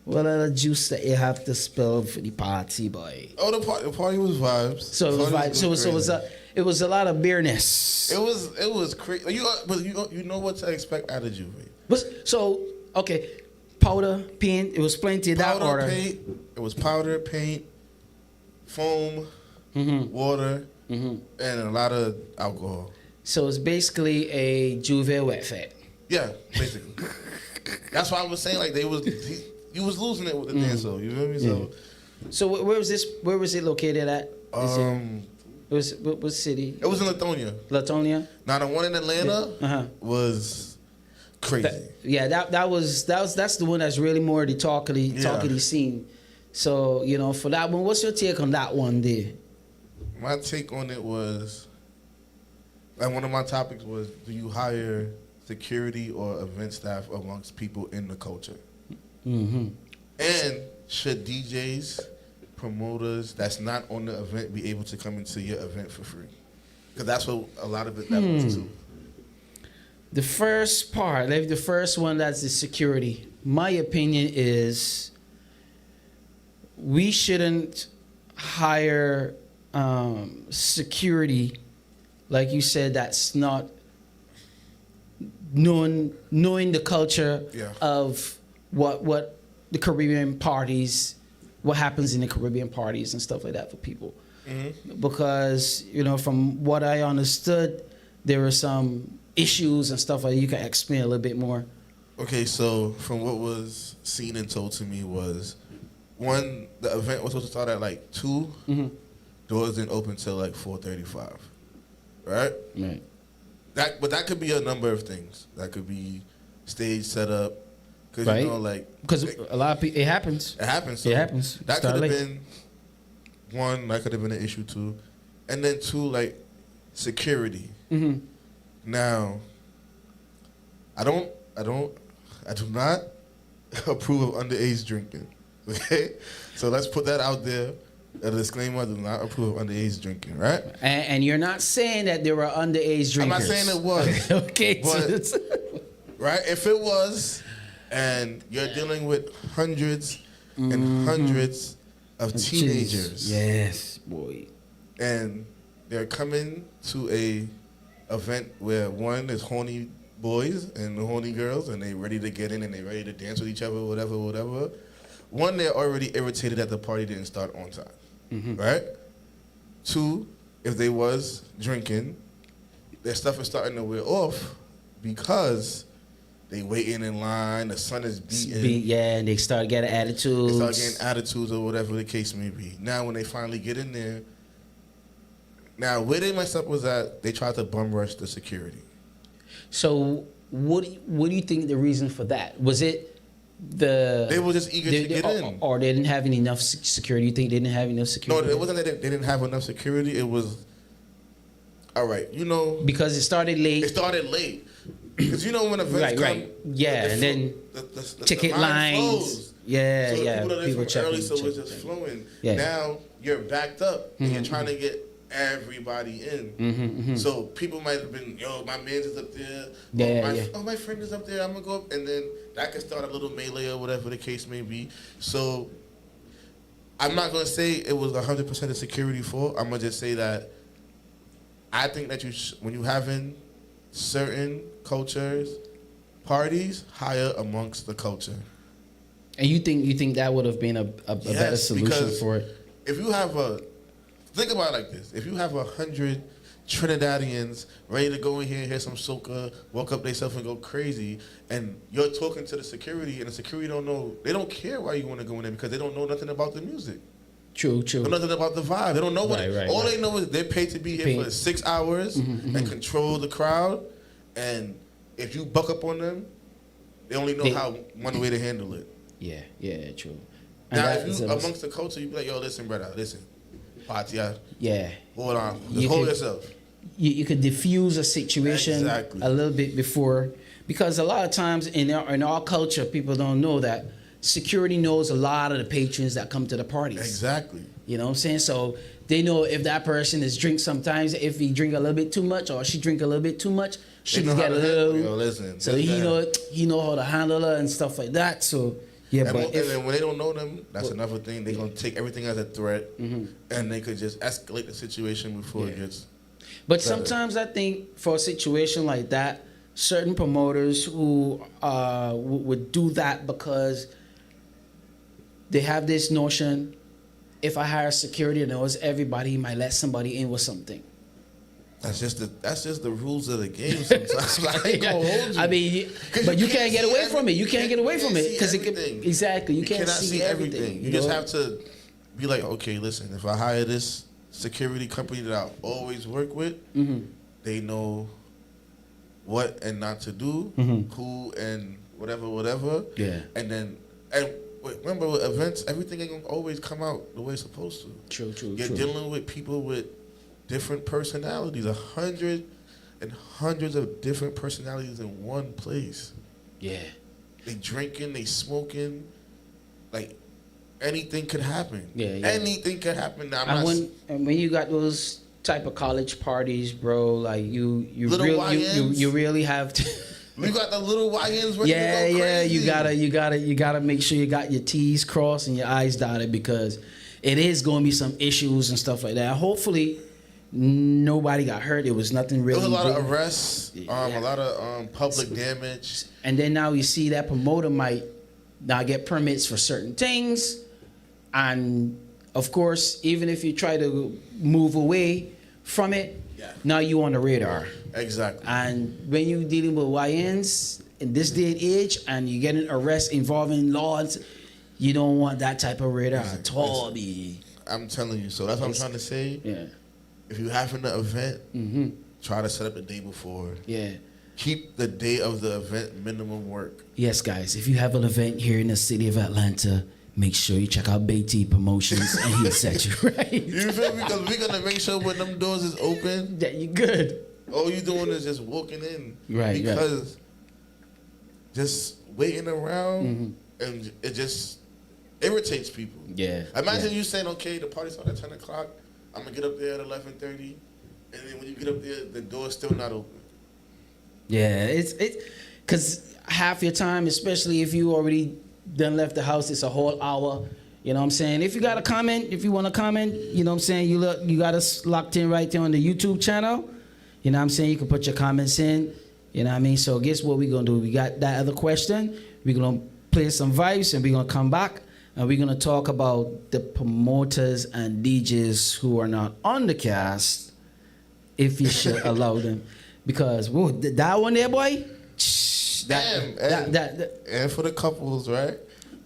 what other juice that you have to spill for the party, boy? Oh, the party was vibes. So it was vibes. It was a lot of beerness. It was crazy. But you know what to expect out of Juve. So okay, powder, paint. It was plenty of that order. Paint. It was powder, paint, foam, water, and a lot of alcohol. So it's basically a Juve wet fete. Yeah, basically. That's why I was saying like he was losing it with the dance. So you feel me? So where was this? Where was it located at? What city? It was in Lithonia. Lithonia. Now the one in Atlanta was crazy. That's the one that's really more the talkity scene. So for that one, what's your take on that one there? My take on it was, like, one of my topics was, do you hire security or event staff amongst people in the culture? And should DJs, promoters that's not on the event be able to come into your event for free? Because that's what a lot of it was too. The first part, like the first one, that's the security. My opinion is we shouldn't hire security, like you said, that's not knowing the culture of what the Caribbean parties, what happens in the Caribbean parties and stuff like that for people. Because, from what I understood, there were some issues and stuff like that. You can explain a little bit more. Okay, so from what was seen and told to me was, one, the event was supposed to start at like 2. Doors didn't open till like 4:35. Right? Right. But that could be a number of things. That could be stage setup. Right. Because a lot of people, it happens. It happens. So it happens. That could have been one. That could have been an issue too, and then two, like security. Now, I do not approve of underage drinking. Okay, so let's put that out there. A disclaimer: I do not approve of underage drinking. Right? And you're not saying that there were underage drinkers. I'm not saying it was. Okay, but right, if it was. And you're dealing with hundreds and hundreds of teenagers. Yes, boy. And they're coming to a event where one is horny boys and horny girls, and they ready to get in and they ready to dance with each other, whatever. One, they're already irritated that the party didn't start on time, right? Two, if they was drinking, their stuff is starting to wear off because they waiting in line, the sun is beating. And they start getting attitudes. They start getting attitudes or whatever the case may be. Now when they finally get in there, now where they messed up was that they tried to bum rush the security. So what do you think the reason for that? Was it they were just eager to get in? Or they didn't have enough security? You think they didn't have enough security? No, it wasn't that they didn't have enough security. It was, all right, because it started late. It started late. Because when events come, and then the ticket line lines, flows. So people check early, so it's just flowing. Yeah. Now you're backed up, and you're trying to get everybody in. So people might have been, my man's is up there. My friend is up there. I'm gonna go up, and then that could start a little melee or whatever the case may be. So I'm not gonna say it was 100% of security fault. I'm gonna just say that I think that when you having certain cultures, parties, hire amongst the culture. And you think that would have been a better solution for it? If you have think about it like this: if you have 100 Trinidadians ready to go in here and hear some soca, walk up themselves and go crazy, and you're talking to the security, and the security don't know, they don't care why you want to go in there because they don't know nothing about the music. True. They know nothing about the vibe. They don't know what. All they know is they're paid to be here for 6 hours and control the crowd. And if you buck up on them, they only know one way to handle it. Yeah, true. Now, if you amongst the culture, you be like, yo, listen, brother, listen. Party, hold on. Just hold yourself. You could diffuse a situation a little bit before, because a lot of times in our culture, people don't know that security knows a lot of the patrons that come to the parties. Exactly. You know what I'm saying? So they know if that person is drink sometimes, if he drink a little bit too much or she drink a little bit too much, she can get a little. Yo, listen, so he know how to handle her and stuff like that. So yeah, and when they don't know them, that's another thing. They're gonna take everything as a threat, and they could just escalate the situation before it gets. But sometimes I think for a situation like that, certain promoters who would do that because they have this notion: if I hire security that knows everybody, he might let somebody in with something. That's just the rules of the game. Sometimes I mean, but you can't get away from it. You can't get away from it because you can't see everything. You just have to be like, okay, listen. If I hire this security company that I always work with, they know what and not to do, who and whatever. Yeah. And remember with events, everything ain't gonna always come out the way it's supposed to. True. You're dealing with people with different personalities, 100 and hundreds of different personalities in one place. Yeah. They drinking, they smoking, like anything could happen. Yeah. Anything could happen. Now, and when you got those type of college parties, bro, like you really have to. We got the little YNs ready to go crazy. You gotta make sure you got your T's crossed and your I's dotted, because it is going to be some issues and stuff like that. Hopefully, nobody got hurt. It was nothing really. There was a lot of arrests, a lot of public damage. And then now you see that promoter might not get permits for certain things, and of course, even if you try to move away from it, now you on the radar. Exactly. And when you're dealing with YNs in this day and age, and you get an arrest involving laws, you don't want that type of radar at all. I'm telling you. So that's what I'm trying to say. Yeah. If you're having the event, try to set up the day before. Yeah. Keep the day of the event minimum work. Yes, guys. If you have an event here in the city of Atlanta, make sure you check out Big T Promotions and he'll set you right. You feel me? Because we're going to make sure when them doors is open, that you good. All you doing is just walking in. Right. Because just waiting around, and it just irritates people. Yeah. Imagine you saying, okay, the party starts at 10 o'clock. I'm going to get up there at 11:30. And then when you get up there, the door's still not open. Yeah. It's because half your time, especially if you already done left the house, it's a whole hour. You know what I'm saying? If you got a comment, if you want to comment, you know what I'm saying? You got us locked in right there on the YouTube channel. You know what I'm saying? You can put your comments in. You know what I mean? So guess what we're going to do? We got that other question. We're going to play some vibes, and we're going to come back, and we're going to talk about the promoters and DJs who are not on the cast, if you should allow them. Because that one there, boy. And for the couples, right?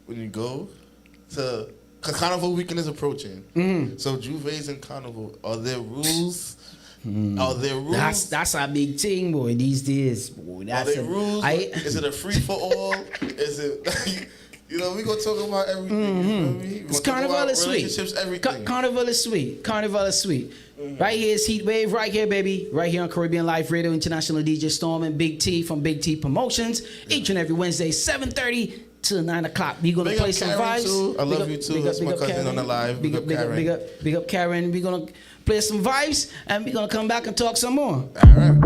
When you go to Carnival weekend is approaching. So Juve's and Carnival, are there rules? Are there rules? That's a big thing, boy, these days. Boy, are there rules? Is it a free for all? Is it you know, we gonna talk about everything. You know what I mean? It's Carnival is sweet. Everything. Carnival is sweet. Carnival is sweet. Right here is Heat Wave, right here, baby. Right here on Caribbean Life Radio, International DJ Storm and Big T from Big T Promotions. Each and every Wednesday, 7:30 to 9 o'clock. We gonna play some vibes. Too. I love you too. That's my cousin on the live. Big up Karen. We're gonna play some vibes, and we're gonna come back and talk some more. All right.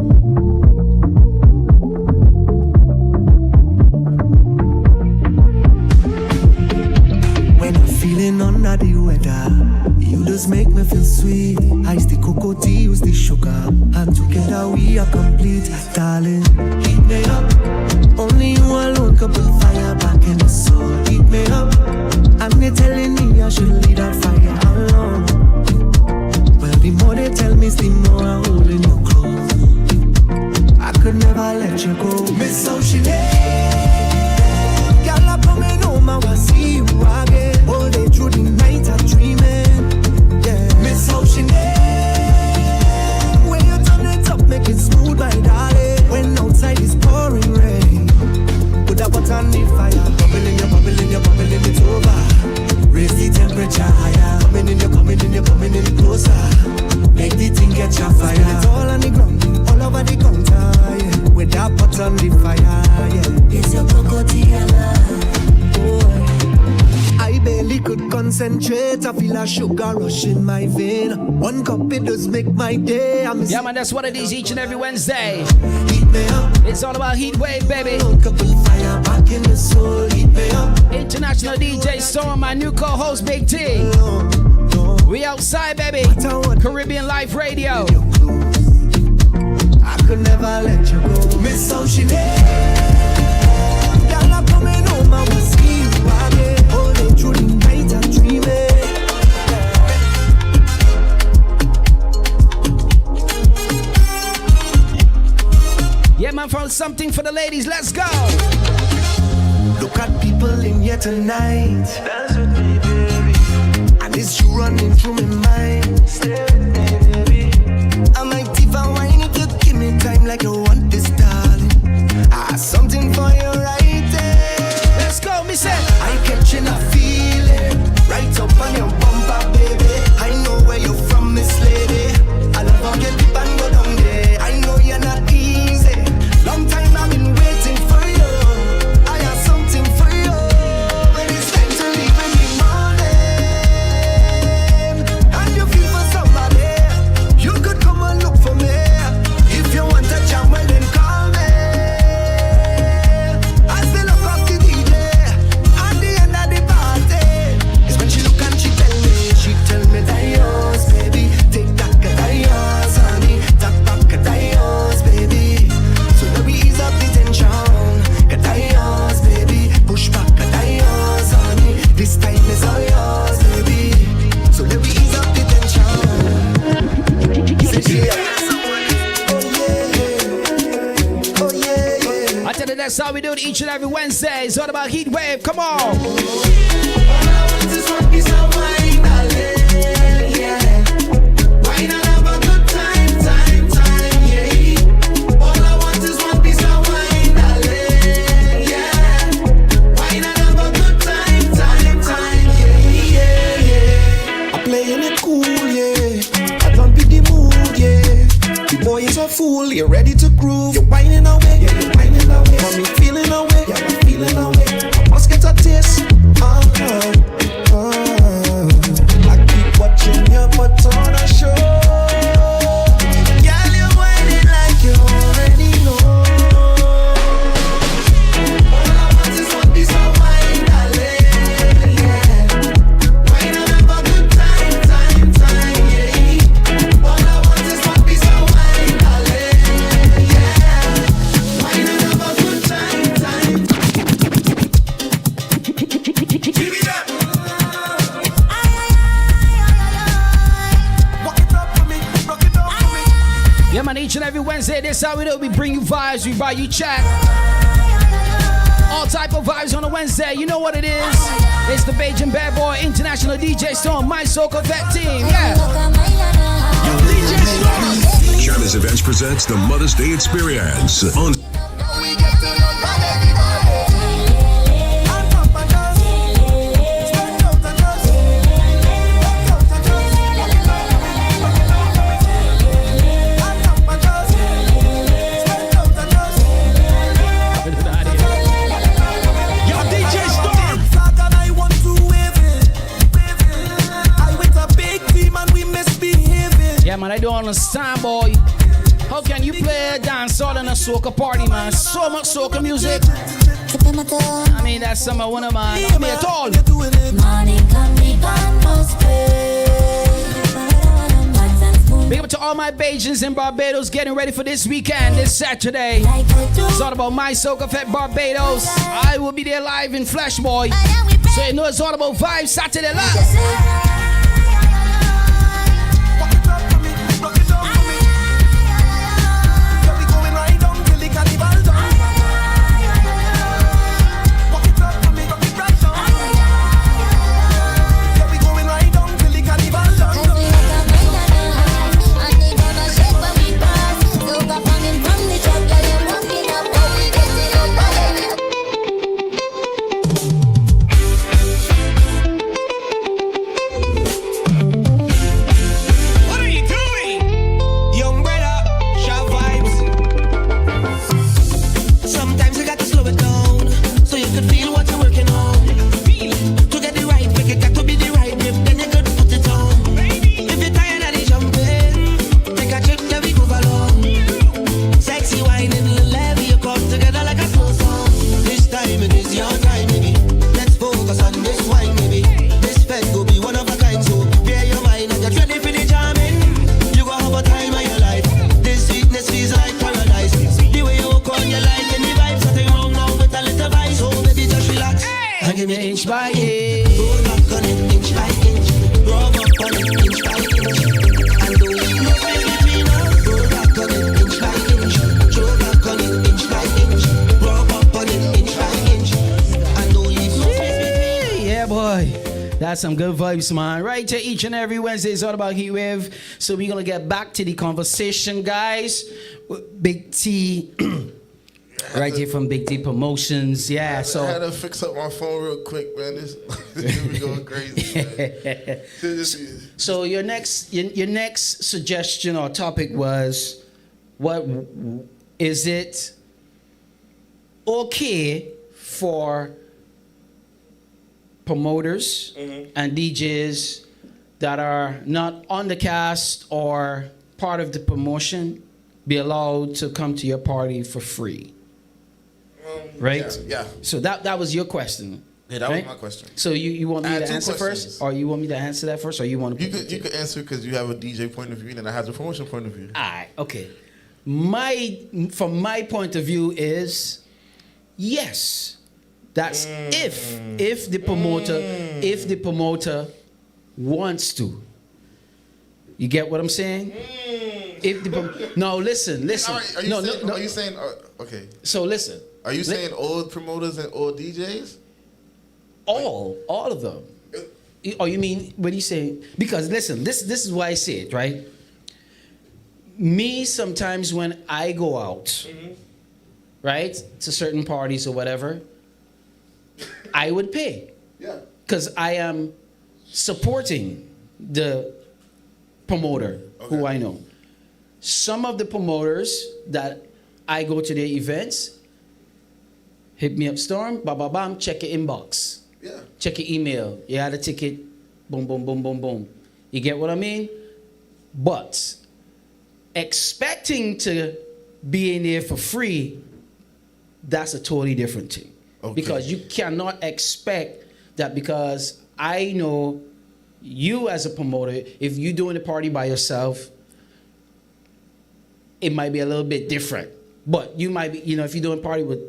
When I'm feeling under the weather, you just make me feel sweet. Ice the cocoa tea, use the sugar, and together we are complete. Darling, heat me up. Only you alone can put fire back in the soul. Heat me up. And they telling me I should leave that fire alone. Well, the more they tell me, the more I'm holding you close. I could never let you go. Miss how she lay. Girl, I coming home, I will see you again. All day through the night, I'm dreaming. concentrate, I feel a sugar rush in my vein. One cup, it does make my day. Yeah, man, that's what it is each and every Wednesday. Heat me up. It's all about heat wave, baby. Fire back in the soul. Heat me up. International DJ Storm, my new co-host, Big T. We outside, baby. Caribbean Life Radio. I could never let you go. Miss how she did. Girl, I'm coming home, I will see you again. Holding through the night, I'm dreaming. Yeah, man, for something for the ladies. Let's go. Look at people in here tonight. Dance with me, baby. And it's you running through my mind. Stay with me, baby. I might even whine if you give me time like you want this, darling. I have something for you right there. Let's go, me say. I catching a feeling right up on your bumper, baby. I know where you're from, Miss Lady. I love how you dip and go down there. I know you're not easy. Long time I've been waiting for you. I have something for you. When it's time to leave in the morning, and you feel for somebody, you could come and look for me. If you want a jam, well then call me. I still look up the DJ at the end of the party. It's when she look and she tell me that yours, baby. Take that that yours, honey. That back that yours, baby. So let me ease up the tension. That yours, baby. Push back that yours, honey. This time is all yours, baby. So let me ease up the tension. Say she oh yeah. I tell you, that's how we do it each and every Wednesday. It's all about heat wave. Come on. Playing it cool, yeah. I don't be the mood, yeah. The boy is a fool, you're ready to groove. You're whining away, yeah, you're whining away. For me feeling away, yeah, I'm feeling away. I must get a taste. I keep watching you put on a show. Girl, you're whining like you already know. All I want is one piece of wine, darling, yeah. Wine and have a good time, yeah. All I want is one piece of wine, darling, yeah. Wine and have a good time. Give me that. Walk it up for me, rock it up for me. Yeah, man, each and every Wednesday, this how we do it. We bring you vibes, we buy you chat. All type of vibes on a Wednesday. You know what it is. It's the Bajan Bad Boy International DJ Storm, my Soca Vet team. Yeah. DJ Storm. China's Events presents the Mother's Day Experience on Yeah, man, I don't understand, boy. How can you play a dance all in a soca party, man? So much soca music. I mean, that's some of one of my. Not me at all. Big up to all my Bajans in Barbados getting ready for this weekend, this Saturday. It's all about my Soca Fest Barbados. I will be there live in flesh, boy. So you know it's all about vibes Saturday live. inch by inch. Roll back on it inch by inch. Rub up on it inch by inch. And don't leave no space between us. Roll back on it inch by inch. Throw back on it inch by inch. Rub up on it inch by inch. And don't leave no space between us. Yeah, boy. That's some good vibes, man. Right to each and every Wednesday, it's all about Heatwave. So we're going to get back to the conversation, guys. Big T, right here from Big T Promotions. Yeah, so. I had to fix up my phone real quick, man. This is going crazy, man. So your next suggestion or topic was, what is it okay for promoters and DJs that are not on the cast or part of the promotion be allowed to come to your party for free? Right? Yeah. So that was your question. Yeah, that right? was my question. So you want me I to had answer two first, questions. or you want me to answer that first, or you want to? You could answer because you have a DJ point of view and I have the promotion point of view. Alright, okay. From my point of view is yes. That's if the promoter wants to. You get what I'm saying? If the no, listen. All right, are you saying okay? So listen. Are you saying all promoters and all DJs? All of them. Oh, you mean what are you saying? Because listen, this is why I say it, right? Me sometimes when I go out, right, to certain parties or whatever, I would pay. Yeah. Because I am supporting the promoter who I know. Some of the promoters that I go to their events, hit me up, Storm, bam, check your inbox. Yeah. Check your email. You had a ticket, boom, boom, boom, boom, boom. You get what I mean? But expecting to be in there for free, that's a totally different thing. Okay. Because you cannot expect that, because I know you as a promoter, if you're doing a party by yourself, it might be a little bit different. But you might be, if you're doing a party with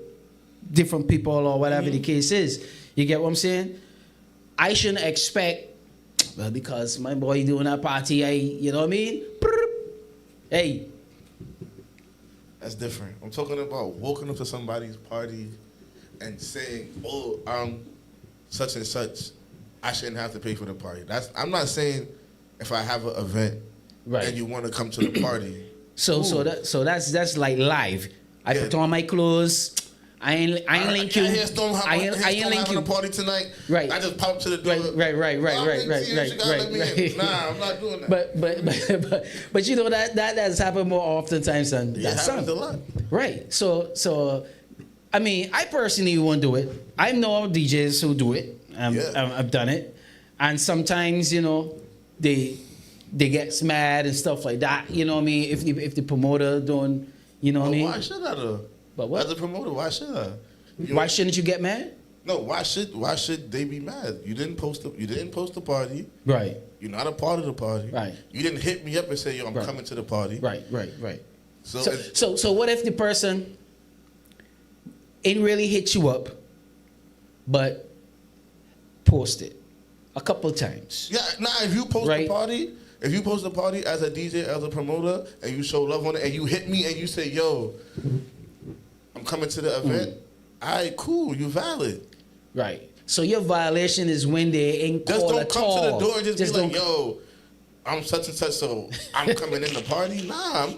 different people or whatever the case is, you get what I'm saying? I shouldn't expect, well, because my boy doing a party, you know what I mean? Hey. That's different. I'm talking about walking up to somebody's party and saying, oh, I'm such and such, I shouldn't have to pay for the party. I'm not saying if I have an event and you want to come to the party. So that's like live. I put on my clothes. I ain't link you. I ain't link you. A party tonight. Right. I just pop to the door. Right. Nah, I'm not doing that. But you know that has happened more oftentimes than it happens a lot. Right. So I mean, I personally won't do it. I know DJs who do it. I've done it, and sometimes they get mad and stuff like that. You know what I mean? If the promoter don't, you know what I mean? Why should I though? But what? As a promoter, why should I? Why shouldn't you get mad? No, why should they be mad? You didn't post the party. Right. You're not a part of the party. Right. You didn't hit me up and say, yo, I'm coming to the party. Right. So what if the person ain't really hit you up, but post it a couple of times? Yeah, if you post the party as a DJ, as a promoter, and you show love on it, and you hit me and you say, yo, I'm coming to the event, all right, cool, you valid. Right. So your violation is when they ain't just call don't at come all. to the door and just be like, yo, I'm such and such, so I'm coming in the party. Nah,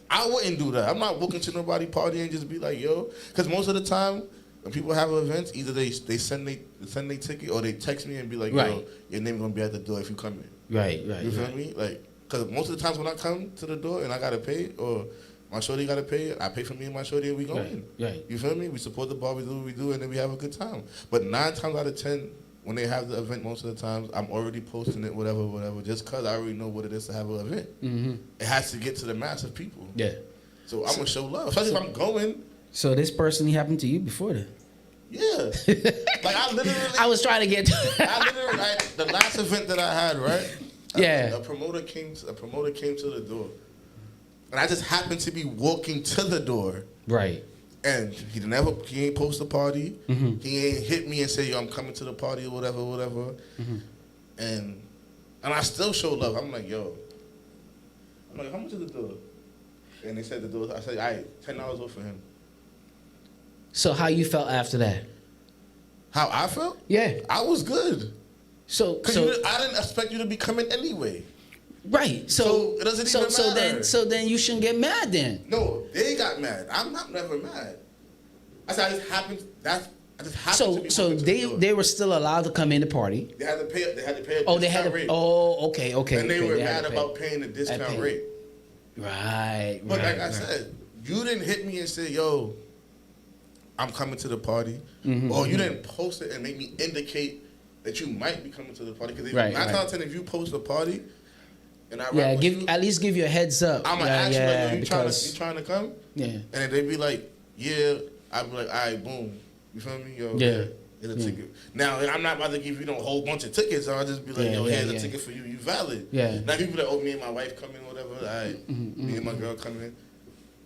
I wouldn't do that. I'm not walking to nobody's party and just be like, yo, because most of the time when people have events, either they send their ticket or they text me and be like, yo, your name gonna be at the door if you come in. Right. You feel me? Like, because most of the times when I come to the door and I gotta pay, or my shorty gotta pay, I pay for me and my shorty and we go in. Right. You feel me? We support the bar, we do what we do, and then we have a good time. But 9 times out of 10, when they have the event, most of the times I'm already posting it, whatever, just because I already know what it is to have an event. Mm-hmm. It has to get to the mass of people. Yeah. So I'm gonna show love, especially if I'm going. So this person happened to you before then? Yeah. Like I was trying to get. The last event that I had, right? Yeah. A promoter came to the door, and I just happened to be walking to the door. Right. And he ain't post a party. He ain't hit me and say, yo, I'm coming to the party or whatever. And I still show love. I'm like, yo. I'm like, how much is the door? And they said the door. I said, all right, $10 off for him. So how you felt after that? How I felt? Yeah. I was good. So I didn't expect you to be coming anyway. Right. So it doesn't even matter. So then you shouldn't get mad then. No, they got mad. I'm not never mad. I said I just happened. I just happened to be So they were still allowed to come in the party. They had to pay. They had to pay. Oh, they had to. Rate. Oh, okay. And they were mad about paying the discount rate. Right. But like I said, you didn't hit me and say, "Yo, I'm coming to the party," or you didn't post it and make me indicate that you might be coming to the party. Because 9 times out of 10, if you post a party. And I at least give you a heads up. I'm gonna ask you, like, you trying to come? Yeah. And then they be like, yeah. I'd be like, all right, boom. You feel me? Yo, get a ticket. Now, I'm not about to give you a whole bunch of tickets. I'll just be like, here's a ticket for you. You valid. Yeah. Now, people that, me and my wife come in, whatever. All right, me and my girl come in.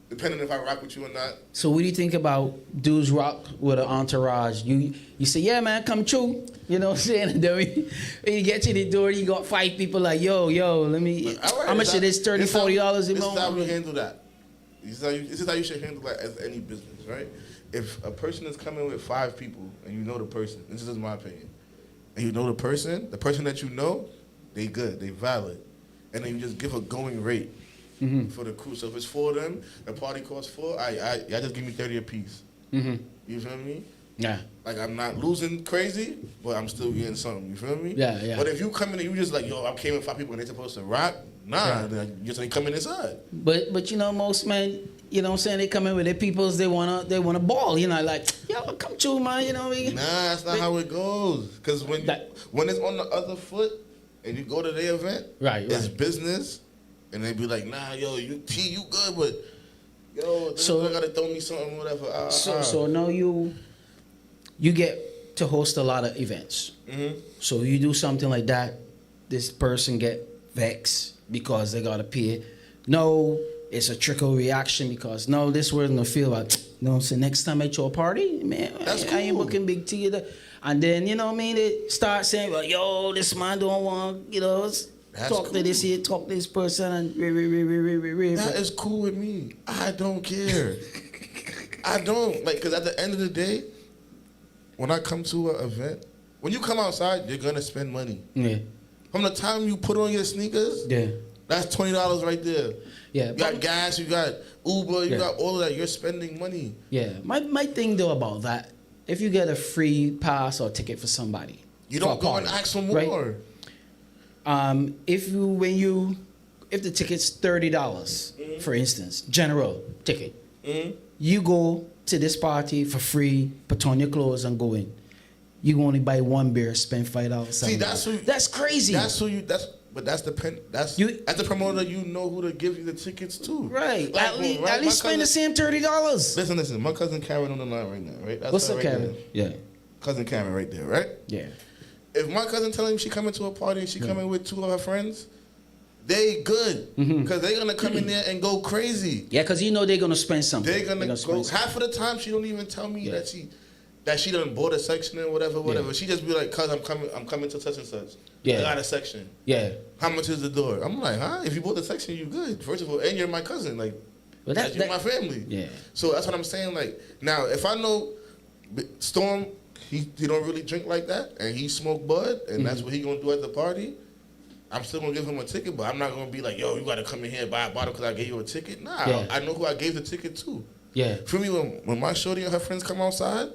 Depending if I rock with you or not. So what do you think about dudes rock with an entourage? You say, yeah, man, come true. You know what I'm saying? And then when you get to the door, you got 5 people like, yo, let me, how much it is, $30, $40? This is how we handle that. This is how you should handle that as any business, right? If a person is coming with 5 people and you know the person, this is my opinion, and you know the person that you know, they good, they valid. And then you just give a going rate. For the crew. So if it's 4 of them, the party costs 4, y'all just give me 30 a piece. You feel me? Yeah. Like I'm not losing crazy, but I'm still getting something. You feel me? Yeah. But if you come in and you just like, yo, I came with 5 people and they supposed to rock, then you just ain't coming inside. But you know, most men, you know what I'm saying, they come in with their peoples, they wanna ball, you know, like, yo, come true, man, you know what I mean? Nah, that's not how it goes. Because when it's on the other foot and you go to the event, it's business. And they be like, nah, yo, you good, but yo, you gotta throw me something, whatever. So now you get to host a lot of events. So you do something like that, this person get vexed because they gotta pay. No, it's a trickle reaction because no, this wasn't a feel like, you know what I'm saying, next time at your party, man, I ain't booking big T. And then, you know what I mean, they start saying, well, yo, this man don't want, you know, talk to this here, talk to this person, and that is cool with me. I don't care. I don't because at the end of the day, when I come to an event, when you come outside, you're gonna spend money. Yeah. From the time you put on your sneakers, that's $20 right there. Yeah. You got gas, you got Uber, you got all of that. You're spending money. Yeah. My thing though about that, if you get a free pass or ticket for somebody, you don't go and ask for more. Right? If the ticket's $30, for instance, general ticket, you go to this party for free, put on your clothes and go in. You only buy 1 beer, spend $5. See, that's crazy. That's as the promoter, you know who to give you the tickets to. Right. Like, at least spend the same $30. Listen. My cousin Karen on the line right now, right? That's what's up, right Karen? There. Yeah. Cousin Karen right there, right? Yeah. If my cousin telling me she coming to a party and she coming with 2 of her friends, they good. Because they're going to come in there and go crazy. Yeah, because you know they're going to spend something. They're going to go. Half of the time, she don't even tell me that she done bought a section and whatever. Yeah. She just be like, cuz I'm coming to such and such. Yeah. I got a section. Yeah. How much is the door? I'm like, huh? If you bought the section, you good. First of all, and you're my cousin. Like, you're my family. Yeah. So that's what I'm saying. Like, now, if I know Storm, he don't really drink like that, and he smoke bud, and that's what he gonna do at the party, I'm still gonna give him a ticket, but I'm not gonna be like, yo, you gotta come in here and buy a bottle because I gave you a ticket. Nah, I know who I gave the ticket to. Yeah. For me, when my shorty and her friends come outside,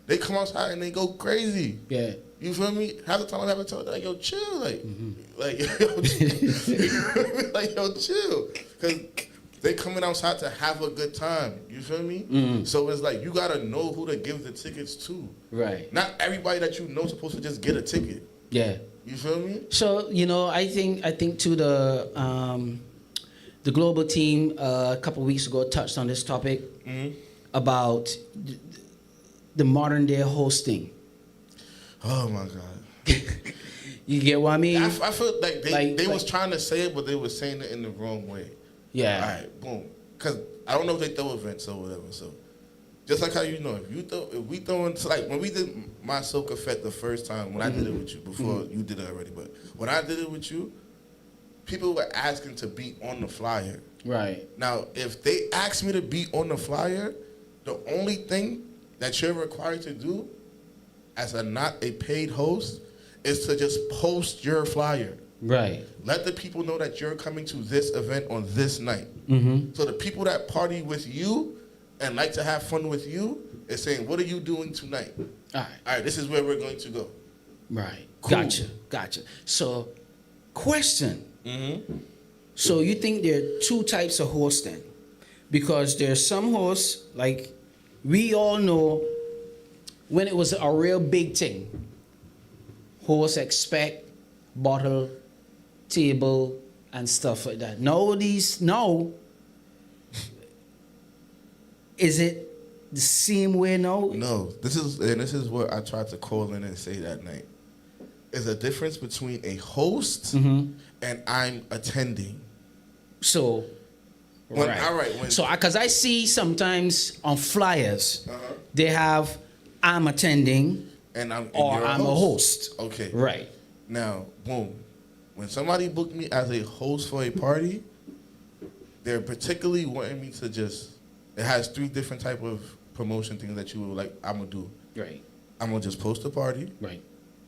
they come outside and they go crazy. Yeah. You feel me? Half the time I have to tell them, like, yo, chill. Like, yo, chill. Because they coming outside to have a good time. You feel me? So it's like, you got to know who to give the tickets to. Right. Not everybody that you know is supposed to just get a ticket. Yeah. You feel me? So, you know, I think to the global team a couple weeks ago touched on this topic about the modern day hosting. Oh my God. You get what I mean? I feel like they was trying to say it, but they were saying it in the wrong way. Yeah. All right, boom. Because I don't know if they throw events or whatever. So Just like how if we throwing like when we did my Soca Fete the first time when I did it with you before you did it already, but when I did it with you, people were asking to be on the flyer. Right. Now, if they ask me to be on the flyer, the only thing that you're required to do as not a paid host is to just post your flyer. Right. Let the people know that you're coming to this event on this night. So the people that party with you and like to have fun with you is saying, what are you doing tonight? All right, this is where we're going to go. Right. Cool. Gotcha. So, question. So you think there are two types of hosts then? Because there's some hosts, like we all know when it was a real big thing, hosts expect bottle, table, and stuff like that. Now, is it the same way now? No, this is what I tried to call in and say that night. There's a difference between a host and I'm attending. So, because I see sometimes on flyers, they have I'm attending and I'm a host. Okay. Right. Now, boom. When somebody booked me as a host for a party, they're particularly wanting me to it has 3 different type of promotion things that you would like I'm gonna do. Right. I'm gonna just post a party. Right.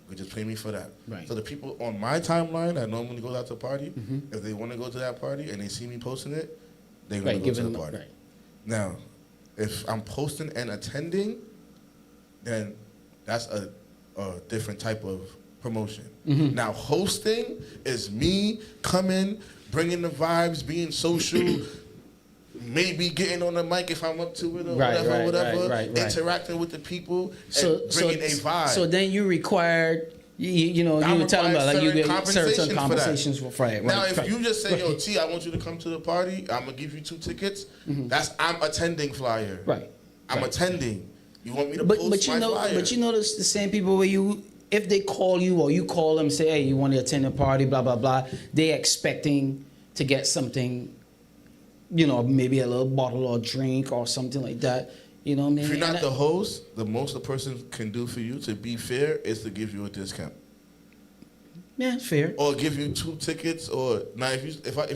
You just pay me for that. Right. So the people on my timeline that normally goes out to party, if they want to go to that party and they see me posting it, they're gonna go to the party. Right. Now, if I'm posting and attending, then that's a different type of promotion. Now, hosting is me coming, bringing the vibes, being social, maybe getting on the mic if I'm up to it or whatever, interacting with the people, and bringing a vibe. So then you required, you were telling about like you get certain compensations for it. Now, if you just say, yo, T, I want you to come to the party, I'm going to give you 2 tickets, that's I'm attending flyer. Right. I'm attending. You want me to post my flyer. But you know the same people where if they call you or you call them, say, hey, you want to attend a party, blah, blah, blah, they expecting to get something, maybe a little bottle or drink or something like that. You know what I mean? If you're not the host, the most a person can do for you, to be fair, is to give you a discount. Yeah, fair. Or give you 2 tickets. Or now, if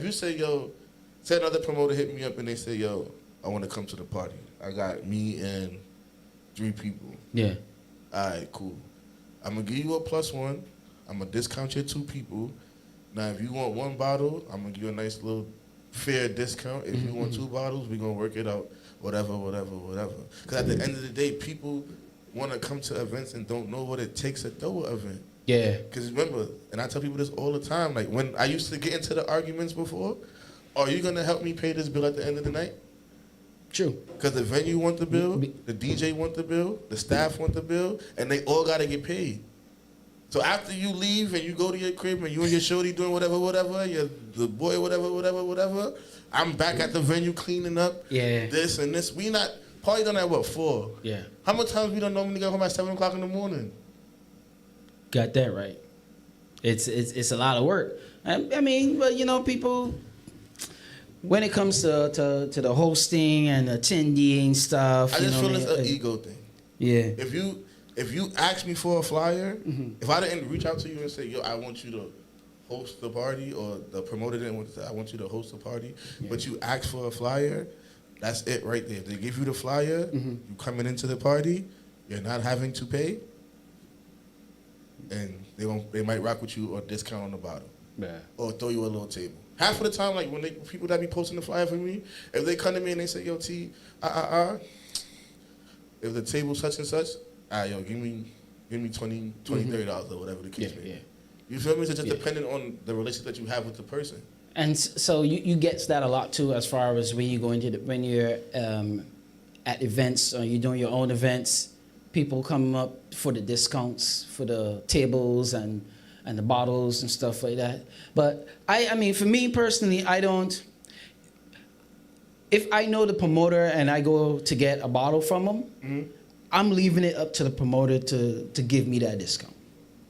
you say, yo, say another promoter hit me up and they say, yo, I want to come to the party. I got me and 3 people. Yeah. All right, cool. I'm gonna give you a +1. I'm gonna discount your 2 people. Now, if you want 1 bottle, I'm gonna give you a nice little fair discount. If you want 2 bottles, we're gonna work it out. Whatever. Because at the end of the day, people want to come to events and don't know what it takes to throw an event. Yeah. Because remember, and I tell people this all the time, like when I used to get into the arguments before, are you gonna help me pay this bill at the end of the night? True. Because the venue want the bill, the DJ want the bill, the staff want the bill, and they all gotta get paid. So after you leave and you go to your crib and you and your shorty doing whatever, the boy whatever, I'm back at the venue cleaning up. Yeah. This and this. We not party done at what, 4? Yeah. How many times we don't normally get home at 7 o'clock in the morning? Got that right. It's a lot of work. I mean, but people, when it comes to the hosting and attending stuff, I just feel it's an ego thing. Yeah. If you ask me for a flyer, if I didn't reach out to you and say, yo, I want you to host the party, or the promoter didn't want to say, I want you to host the party, but you ask for a flyer, that's it right there. If they give you the flyer, you coming into the party, you're not having to pay, and they might rock with you or discount on the bottle. Yeah. Or throw you a little table. Half of the time, like when people that be posting the flyer for me, if they come to me and they say, yo, T, if the table such and such, yo, give me $20, $30 or whatever the case may be. You feel me? It's just dependent on the relationship that you have with the person. And so you get that a lot too, as far as when you go into when you're at events or you're doing your own events, people come up for the discounts for the tables and the bottles and stuff like that. But I mean, for me personally, I don't. If I know the promoter and I go to get a bottle from him, I'm leaving it up to the promoter to give me that discount.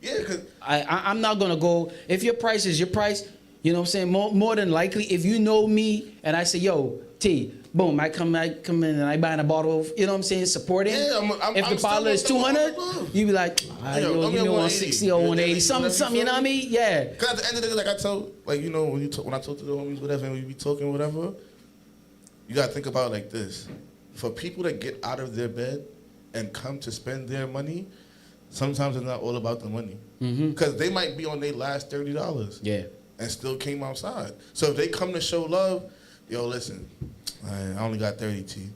Yeah, because I'm not gonna go. If your price is your price, you know what I'm saying. More than likely, if you know me and I say, yo, T, boom, I come in and I buy a bottle of, you know what I'm saying, supporting. Yeah, if the bottle is 200, you be like, Yo, you know, 160 or 180, something, you know what I mean? Yeah. Because at the end of the day, like I tell, like, you know, when I talk to the homies, whatever, and we be talking, whatever, you got to think about it like this. For people that get out of their bed and come to spend their money, sometimes it's not all about the money. Because they might be on their last $30. Yeah. And still came outside. So if they come to show love, yo, listen, I only got 30 T.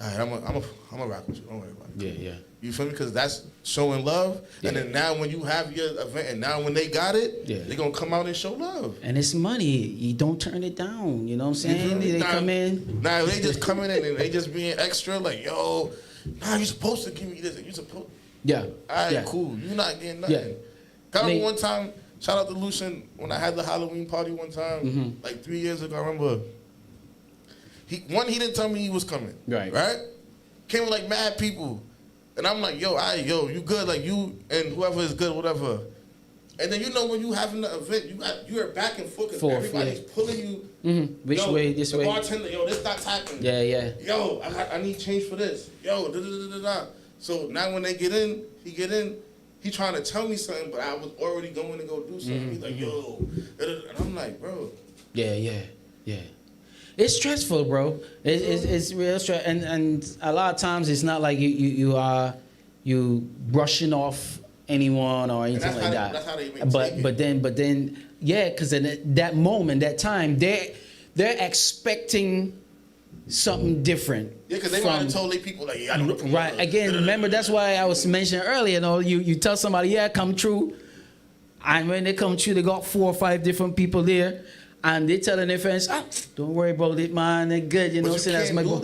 All right, I'm a rock with you. Don't worry about it. Yeah. You feel me? Because that's showing love. Yeah. And then now when you have your event, and now when they got it, they're going to come out and show love. And it's money. You don't turn it down. You know what I'm saying? They come in. Nah, they just coming in and they just being extra. Like, yo, nah, you supposed to give me this. You supposed. Yeah. All right, cool. You not getting nothing. Yeah. I remember one time, shout out to Lucian, when I had the Halloween party one time, like 3 years ago, I remember. He didn't tell me he was coming. Right? Came with like mad people. And I'm like, yo, you good, like you and whoever is good, whatever. And then you know when you having the event, you're back and forth because everybody's pulling you. Which way, this way. The bartender, yo, this not happening. Yeah. Yo, I need change for this. Yo, da. So now when they get in, he trying to tell me something, but I was already going to go do something. He's like, yo, and I'm like, bro. Yeah. It's stressful, bro. It's real stress, and a lot of times it's not like you are brushing off anyone or anything like that. That's how they make but then, yeah, because in that moment, that time, they're expecting something different. Yeah, because they might have told their people like, yeah, I know the promoter. Right. Again, remember that's why I was mentioning earlier. You know, you tell somebody, yeah, come true, and when they come true, they got 4 or 5 different people there. And they telling their friends, don't worry about it, man. They're good, you know. So that's my boy.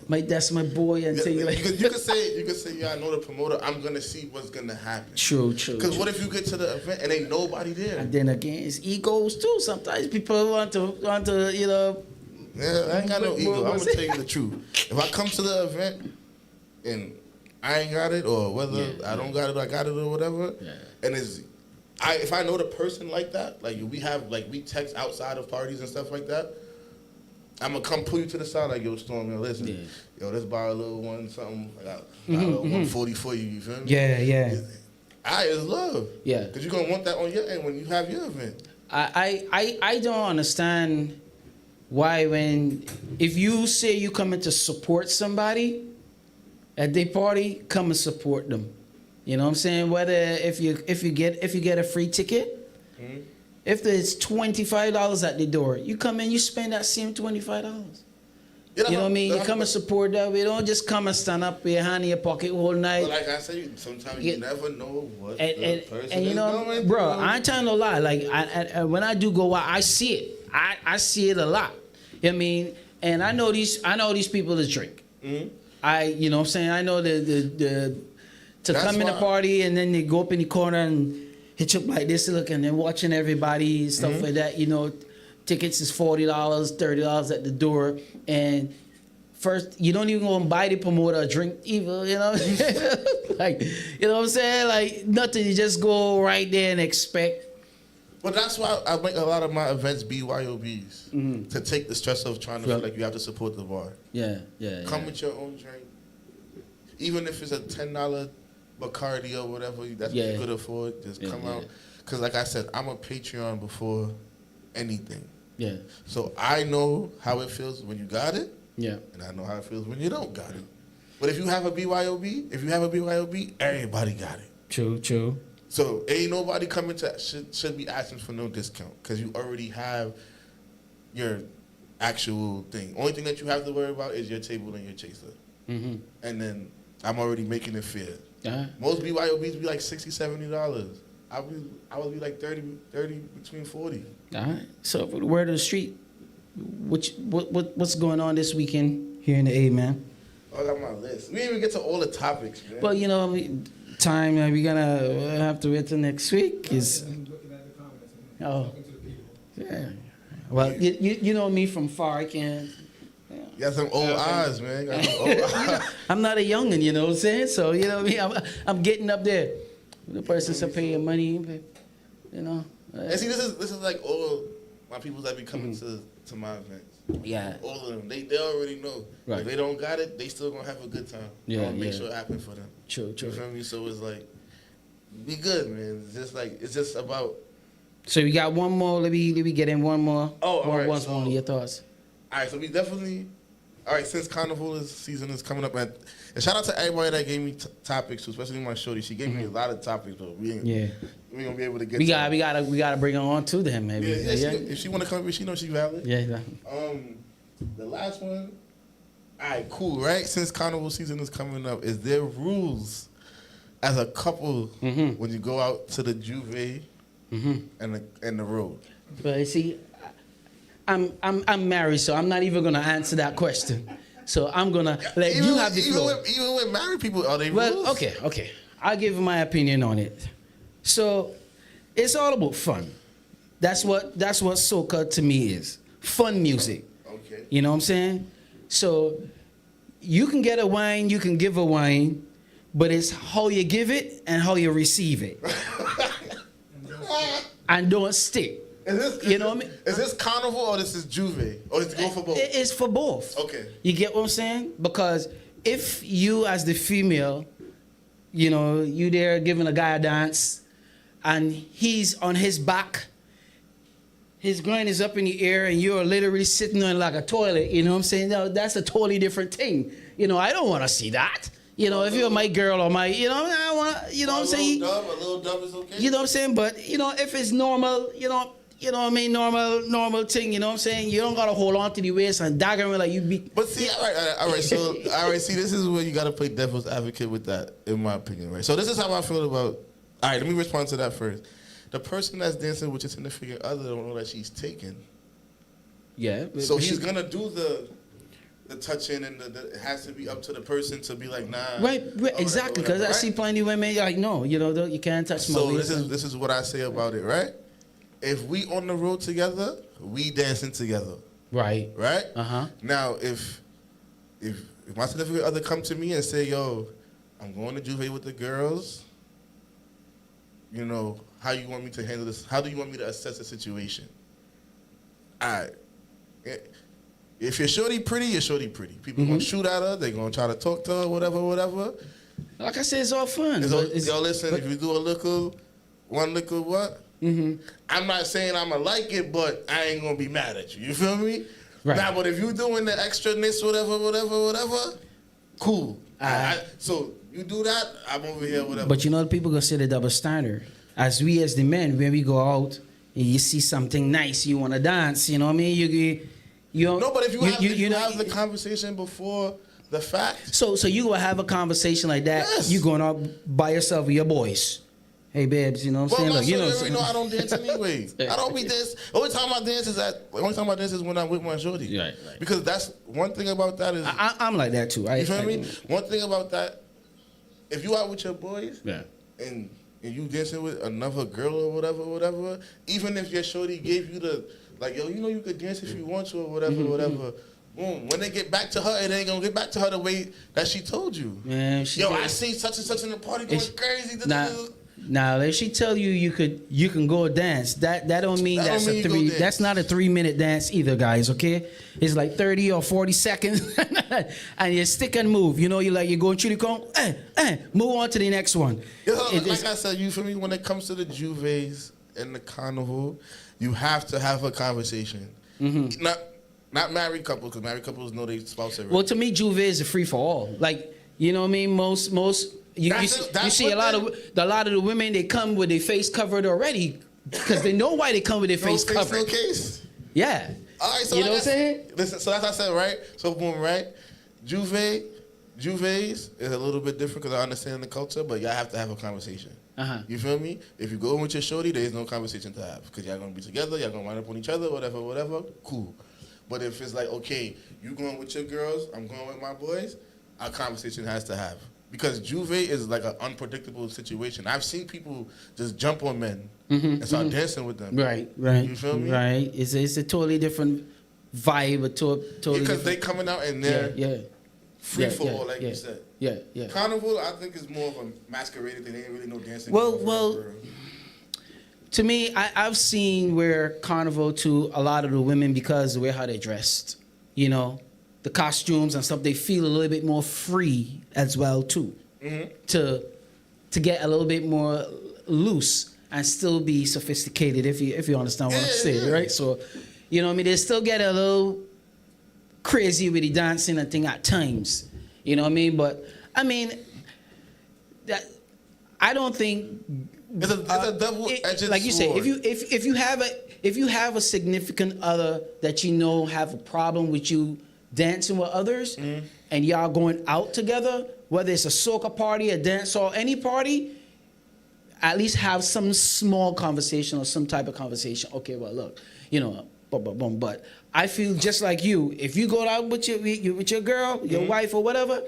That's my boy. And you could say, yeah, I know the promoter. I'm gonna see what's gonna happen. True. Because what if you get to the event and ain't nobody there? And then again, it's egos too. Sometimes people want to, you know. Yeah, I ain't got no ego. I'm gonna tell you the truth. If I come to the event and I ain't got it, or whether I don't got it, I got it, or whatever, and if I know the person like that, like we text outside of parties and stuff like that, I'm gonna come pull you to the side like, yo, Storm, yo, listen, yo, let's buy a little one, something. I got a little 140 for you, you feel me? Yeah. It's love. Yeah. Because you're gonna want that on your end when you have your event. I don't understand why if you say you coming to support somebody at their party, come and support them. You know what I'm saying? Whether if you get a free ticket, if there's $25 at the door, you come in, you spend that same $25. You know what I mean? You come and support that. We don't just come and stand up with your hand in your pocket all night. But like I said, sometimes you never know what the person and you know, is going bro, through. I ain't telling no lie. Like when I do go out, I see it. I see it a lot. You know what I mean? And I know these people that drink. You know what I'm saying? I know that's come in a party and then they go up in the corner and hit you up like this, look, and they're watching everybody and stuff like that. You know, tickets is $40, $30 at the door, and first you don't even go and buy the promoter a drink either. You know, like, you know what I'm saying? Like nothing. You just go right there and expect. But that's why I make a lot of my events BYOBs to take the stress of trying to feel like you have to support the bar. Yeah. Come with your own drink, even if it's a $10 Bacardi or whatever that's what you could afford. Just come out, because like I said, I'm a Patreon before anything. Yeah. So I know how it feels when you got it. Yeah. And I know how it feels when you don't got it. But if you have a BYOB, everybody got it. True. So ain't nobody coming to should be asking for no discount because you already have your actual thing. Only thing that you have to worry about is your table and your chaser. And then I'm already making it fair. Most BYOBs be like $60, $70. I would be like 30 between 40. All right. So word of the street, what's going on this weekend here in the A, man? I got my list. We didn't even get to all the topics, man. Well, you know, time we're gonna have to wait till next week. Yeah. Well, you know me from far. I can't. You got some old eyes, man. You got some old eyes. I'm not a youngin', you know what I'm saying? So, you know what I mean? I'm getting up there. The person's paying money, you know. And see, this is like all my people that be coming to my events. Yeah. All of them. They already know. Right. If they don't got it, they still gonna have a good time. Yeah, I'll make yeah. sure it happens for them. True. You feel me? So it's like, be good, man. It's just about. So we got one more. Let me get in one more. Oh, all right. One So, more of your thoughts. All right, so we definitely. All right, since Carnival season is coming up, and shout out to everybody that gave me topics, too, especially my shorty. She gave me a lot of topics, but we ain't gonna be able to get. We gotta bring her on to them, maybe. Yeah. If she wanna come here, she knows she's valid. Yeah. The last one. All right, cool. Right, since Carnival season is coming up, is there rules as a couple when you go out to the Juve and the road? But see, I'm married, so I'm not even gonna answer that question. So I'm gonna let you have the floor. Even with married people, are they rules? Well, okay. I'll give my opinion on it. So it's all about fun. That's what soca to me is. Fun music. Okay. You know what I'm saying? So you can get a wine, you can give a wine, but it's how you give it and how you receive it. And don't stick. You know what I mean? Is this Carnival or this is Juve? Or is it go for both? It's for both. Okay. You get what I'm saying? Because if you as the female, you know, you there giving a guy a dance and he's on his back, his groin is up in the air and you're literally sitting on like a toilet, you know what I'm saying? No, that's a totally different thing. You know, I don't want to see that. You know, if you're my girl or my, you know, I want to, you know what I'm saying? A little dub is okay? You know what I'm saying? But, you know, if it's normal, you know what I mean? Normal thing, you know what I'm saying? You don't got to hold on to the waist and dagger me like you be. But see, all right, so, see, this is where you got to play devil's advocate with that, in my opinion, right? So this is how I feel about, all right, let me respond to that first. The person that's dancing with your significant other don't know that she's taken. Yeah. So he's going to do the touching and it has to be up to the person to be like, nah. Right, exactly, because I see plenty of women like, no, you know, you can't touch my waist. So this is what I say about it, right? If we on the road together, we dancing together. Right. Right? Uh-huh. Now, if my significant other come to me and say, yo, I'm going to Juve with the girls, you know, how you want me to handle this? How do you want me to assess the situation? All right. If you're shorty pretty, you're shorty pretty. People gonna shoot at her, they gonna try to talk to her, whatever. Like I said, it's all fun. Yo, listen, if you do one little what? I'm not saying I'ma like it, but I ain't gonna be mad at you. You feel me? Right. Now, but if you doing the extraness, whatever, cool. So you do that, I'm over here, whatever. But you know, people gonna say the double standard. As the men, when we go out and you see something nice, you wanna dance. You know what I mean? No, but if you have the conversation before the fact. So you gonna have a conversation like that? Yes. You going out by yourself with your boys? Hey, babes, you know what I'm saying? Look, you know, already know I don't dance anyway. I don't be dance. Only time I dance is when I'm with my shorty. Right. Because that's one thing about that is I'm like that too. You feel me? One thing about that, if you out with your boys, and you dancing with another girl or whatever, even if your shorty gave you the like, yo, you know you could dance if you want to or whatever. Boom. When they get back to her, it ain't gonna get back to her the way that she told you. Man, I see such and such in the party going crazy. Now, if she tell you can go dance, that don't mean that's not a 3-minute dance either, guys. Okay, it's like 30 or 40 seconds, and you stick and move. You know, you're going through the cone, move on to the next one. Like I said, you feel me? When it comes to the Juves and the Carnival, you have to have a conversation. Not married couples, because married couples know their spouse already. Well, to me, Juve is a free for all. Like, you know what I mean? Most you see a lot of the women, they come with their face covered already because they know why they come with their face covered. No case. Yeah. All right, so you know what I'm saying? Listen, so that's what I said, right? So boom, right? Juves is a little bit different because I understand the culture, but y'all have to have a conversation. You feel me? If you go in with your shorty, there is no conversation to have because y'all gonna be together, y'all gonna wind up on each other, whatever. Cool. But if it's like, okay, you going with your girls, I'm going with my boys, our conversation has to have. Because Juve is like an unpredictable situation. I've seen people just jump on men and start dancing with them. Right. You feel me? Right. It's a totally different vibe. Because they coming out and they're free for all, like you said. Yeah. Carnival, I think, is more of a masquerade thing. They ain't really no dancing. Well, to me, I've seen where Carnival to a lot of the women, because the way how they're dressed, you know, the costumes and stuff, they feel a little bit more free as well too, to get a little bit more loose and still be sophisticated, if you understand what I'm saying, right? So, you know what I mean? They still get a little crazy with the dancing and thing at times, you know what I mean? But I mean, that I don't think it's a double-edged like you say, sword. if you have a significant other that you know have a problem with you dancing with others, and y'all going out together, whether it's a soca party, a dance, or any party, at least have some small conversation or some type of conversation. Okay, well, look, you know, but I feel just like you. If you go out with your girl, your wife, or whatever,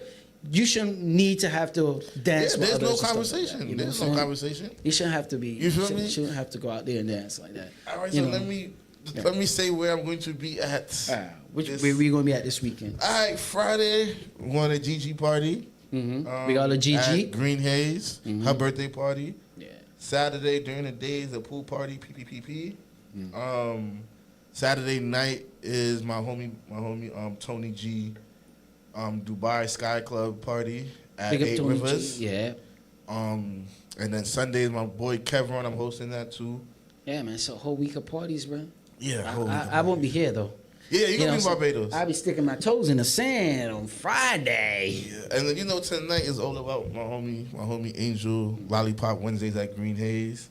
you shouldn't need to have to dance. Yeah, with there's no others conversation. Like There's no conversation. You shouldn't have to be. You feel me? You shouldn't have to go out there and dance like that. All right, so let me say where I'm going to be at. Where we going to be at this weekend? All right, Friday, we're going to GG party. We got a GG. At Green Haze, her birthday party. Yeah. Saturday during the day is a pool party, PPPP. Saturday night is my homie Tony G, Dubai Sky Club party at Big up 8 Tony Rivers. G, yeah. And then Sunday is my boy Kevron. I'm hosting that too. Yeah, man. It's a whole week of parties, bro. Yeah, I won't be here though. Yeah, you gonna be in so Barbados. I'll be sticking my toes in the sand on Friday. Yeah. And then, you know, tonight is all about my homie Angel, Lollipop Wednesdays at Green Haze.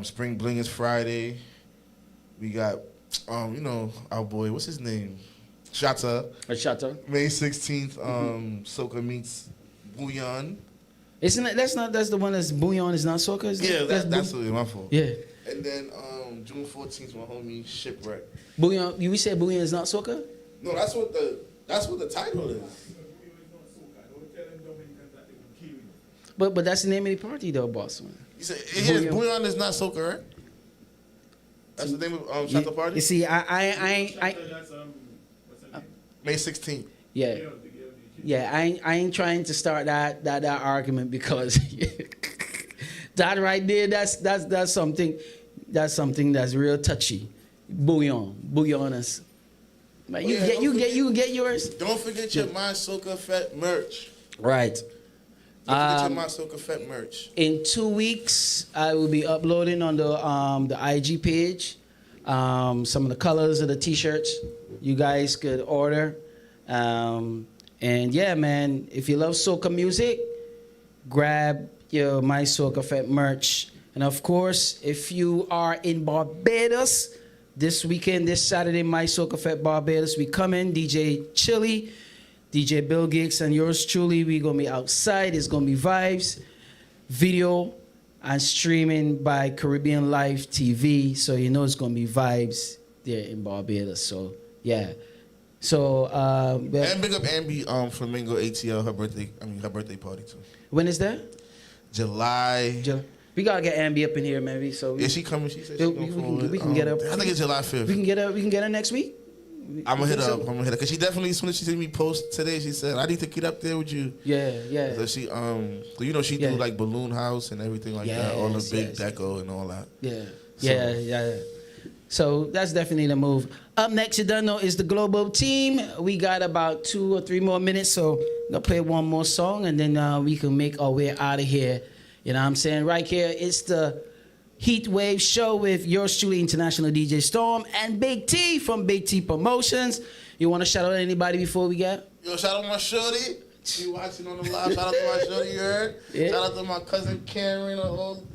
Spring Bling is Friday. We got, you know, our boy, what's his name? Shatta. May 16th, Soca meets Bouillon. Isn't that's the one that's Bouillon is not Soca? That's my fault. Yeah. And then June 14th, my homie Shipwreck. Bouillon, we said Bouillon is not Soca? No, that's what the title is. But that's the name of the party though, boss man. You said Bouillon is not Soca, right? That's the name of Shatta party? You see, I May 16th. Yeah. Yeah, I ain't trying to start that argument because that right there, that's something that's real touchy. Bouillon is. Like, you get yours. Don't forget your My Soca Fete merch. Right. Don't forget your My Soca Fete merch. In 2 weeks, I will be uploading on the IG page some of the colors of the t-shirts you guys could order. And yeah, man, if you love soca music, grab your My Soca Fete merch. And of course, if you are in Barbados this weekend, this Saturday, My Soca Fete Barbados, we come in, DJ Chili, DJ Bill Giggs, and yours truly. We're going to be outside. It's going to be vibes, video, and streaming by Caribbeanlifetv. So you know it's going to be vibes there in Barbados. So, yeah. So, and big up Ambi Flamingo ATL, her birthday party too. When is that? July. We gotta get Ambi up in here, maybe. So is she coming? She said we can get her. I think it's July 5th. We can get her next week. I'm gonna hit her. Cause she definitely, as soon as she seen me post today, she said, "I need to get up there with you." Yeah. So she you know, she do like Balloon House and everything like that, all the big deco and all that. Yeah. So that's definitely the move. Up next, you don't know, is the Global Team. We got about 2 or 3 more minutes, so I'm gonna play one more song and then we can make our way out of here. You know what I'm saying? Right here, it's the Heat Wave Show with yours truly, International DJ Storm and Big T from Big T Promotions. You want to shout out anybody before we get? Yo, shout out my shorty. You watching on the live? Shout out to my shorty, you heard? Yeah. Shout out to my cousin Karen,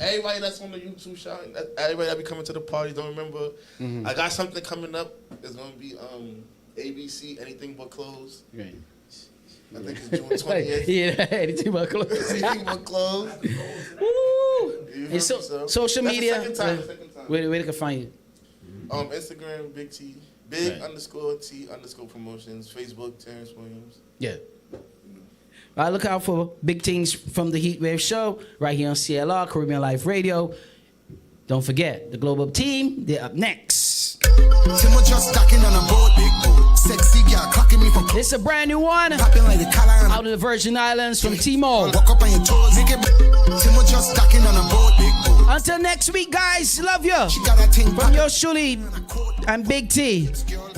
everybody that's on the YouTube shouting. Everybody that be coming to the party. Don't remember. I got something coming up. It's gonna be ABC, Anything But Clothes. Right. I think it's June 20th. Yeah, Anything But Clothes. Anything But Clothes. Woo! And social media. Second time. Where they can find you? Instagram, Big T, Big_T_Promotions. Facebook, Terrence Williams. Yeah. All right, look out for big things from the Heat Wave Show right here on CLR, Caribbean Life Radio. Don't forget, the Global Team, they're up next. It's a brand new one out of the Virgin Islands from T-Mall. Walk up on your toes, Timo just stacking on a boat, big boat. Until next week, guys. Love you. From yours truly and Big T.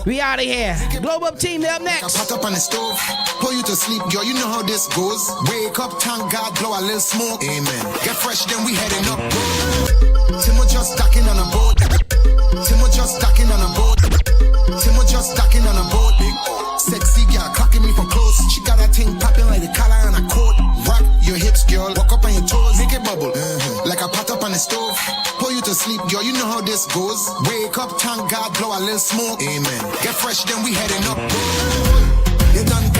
We out of here. Globe Up team, they're up next. Pot up on the stove, pull you to sleep, girl. You know how this goes. Wake up, thank God, blow a little smoke. Amen. Get fresh, then we heading up. Timo just stacking on a boat. Timo just stacking on a boat. Timo just stacking on a boat. Sexy girl, clocking me from close. She got a thing popping like the collar on a coat. Rock your hips, girl. Walk up on your toes, make it bubble. Like a pot up on the stove, pull you to sleep, girl. You know how this goes. Wake up, thank God, blow a little smoke. Amen. Get fresh, then we heading up. You done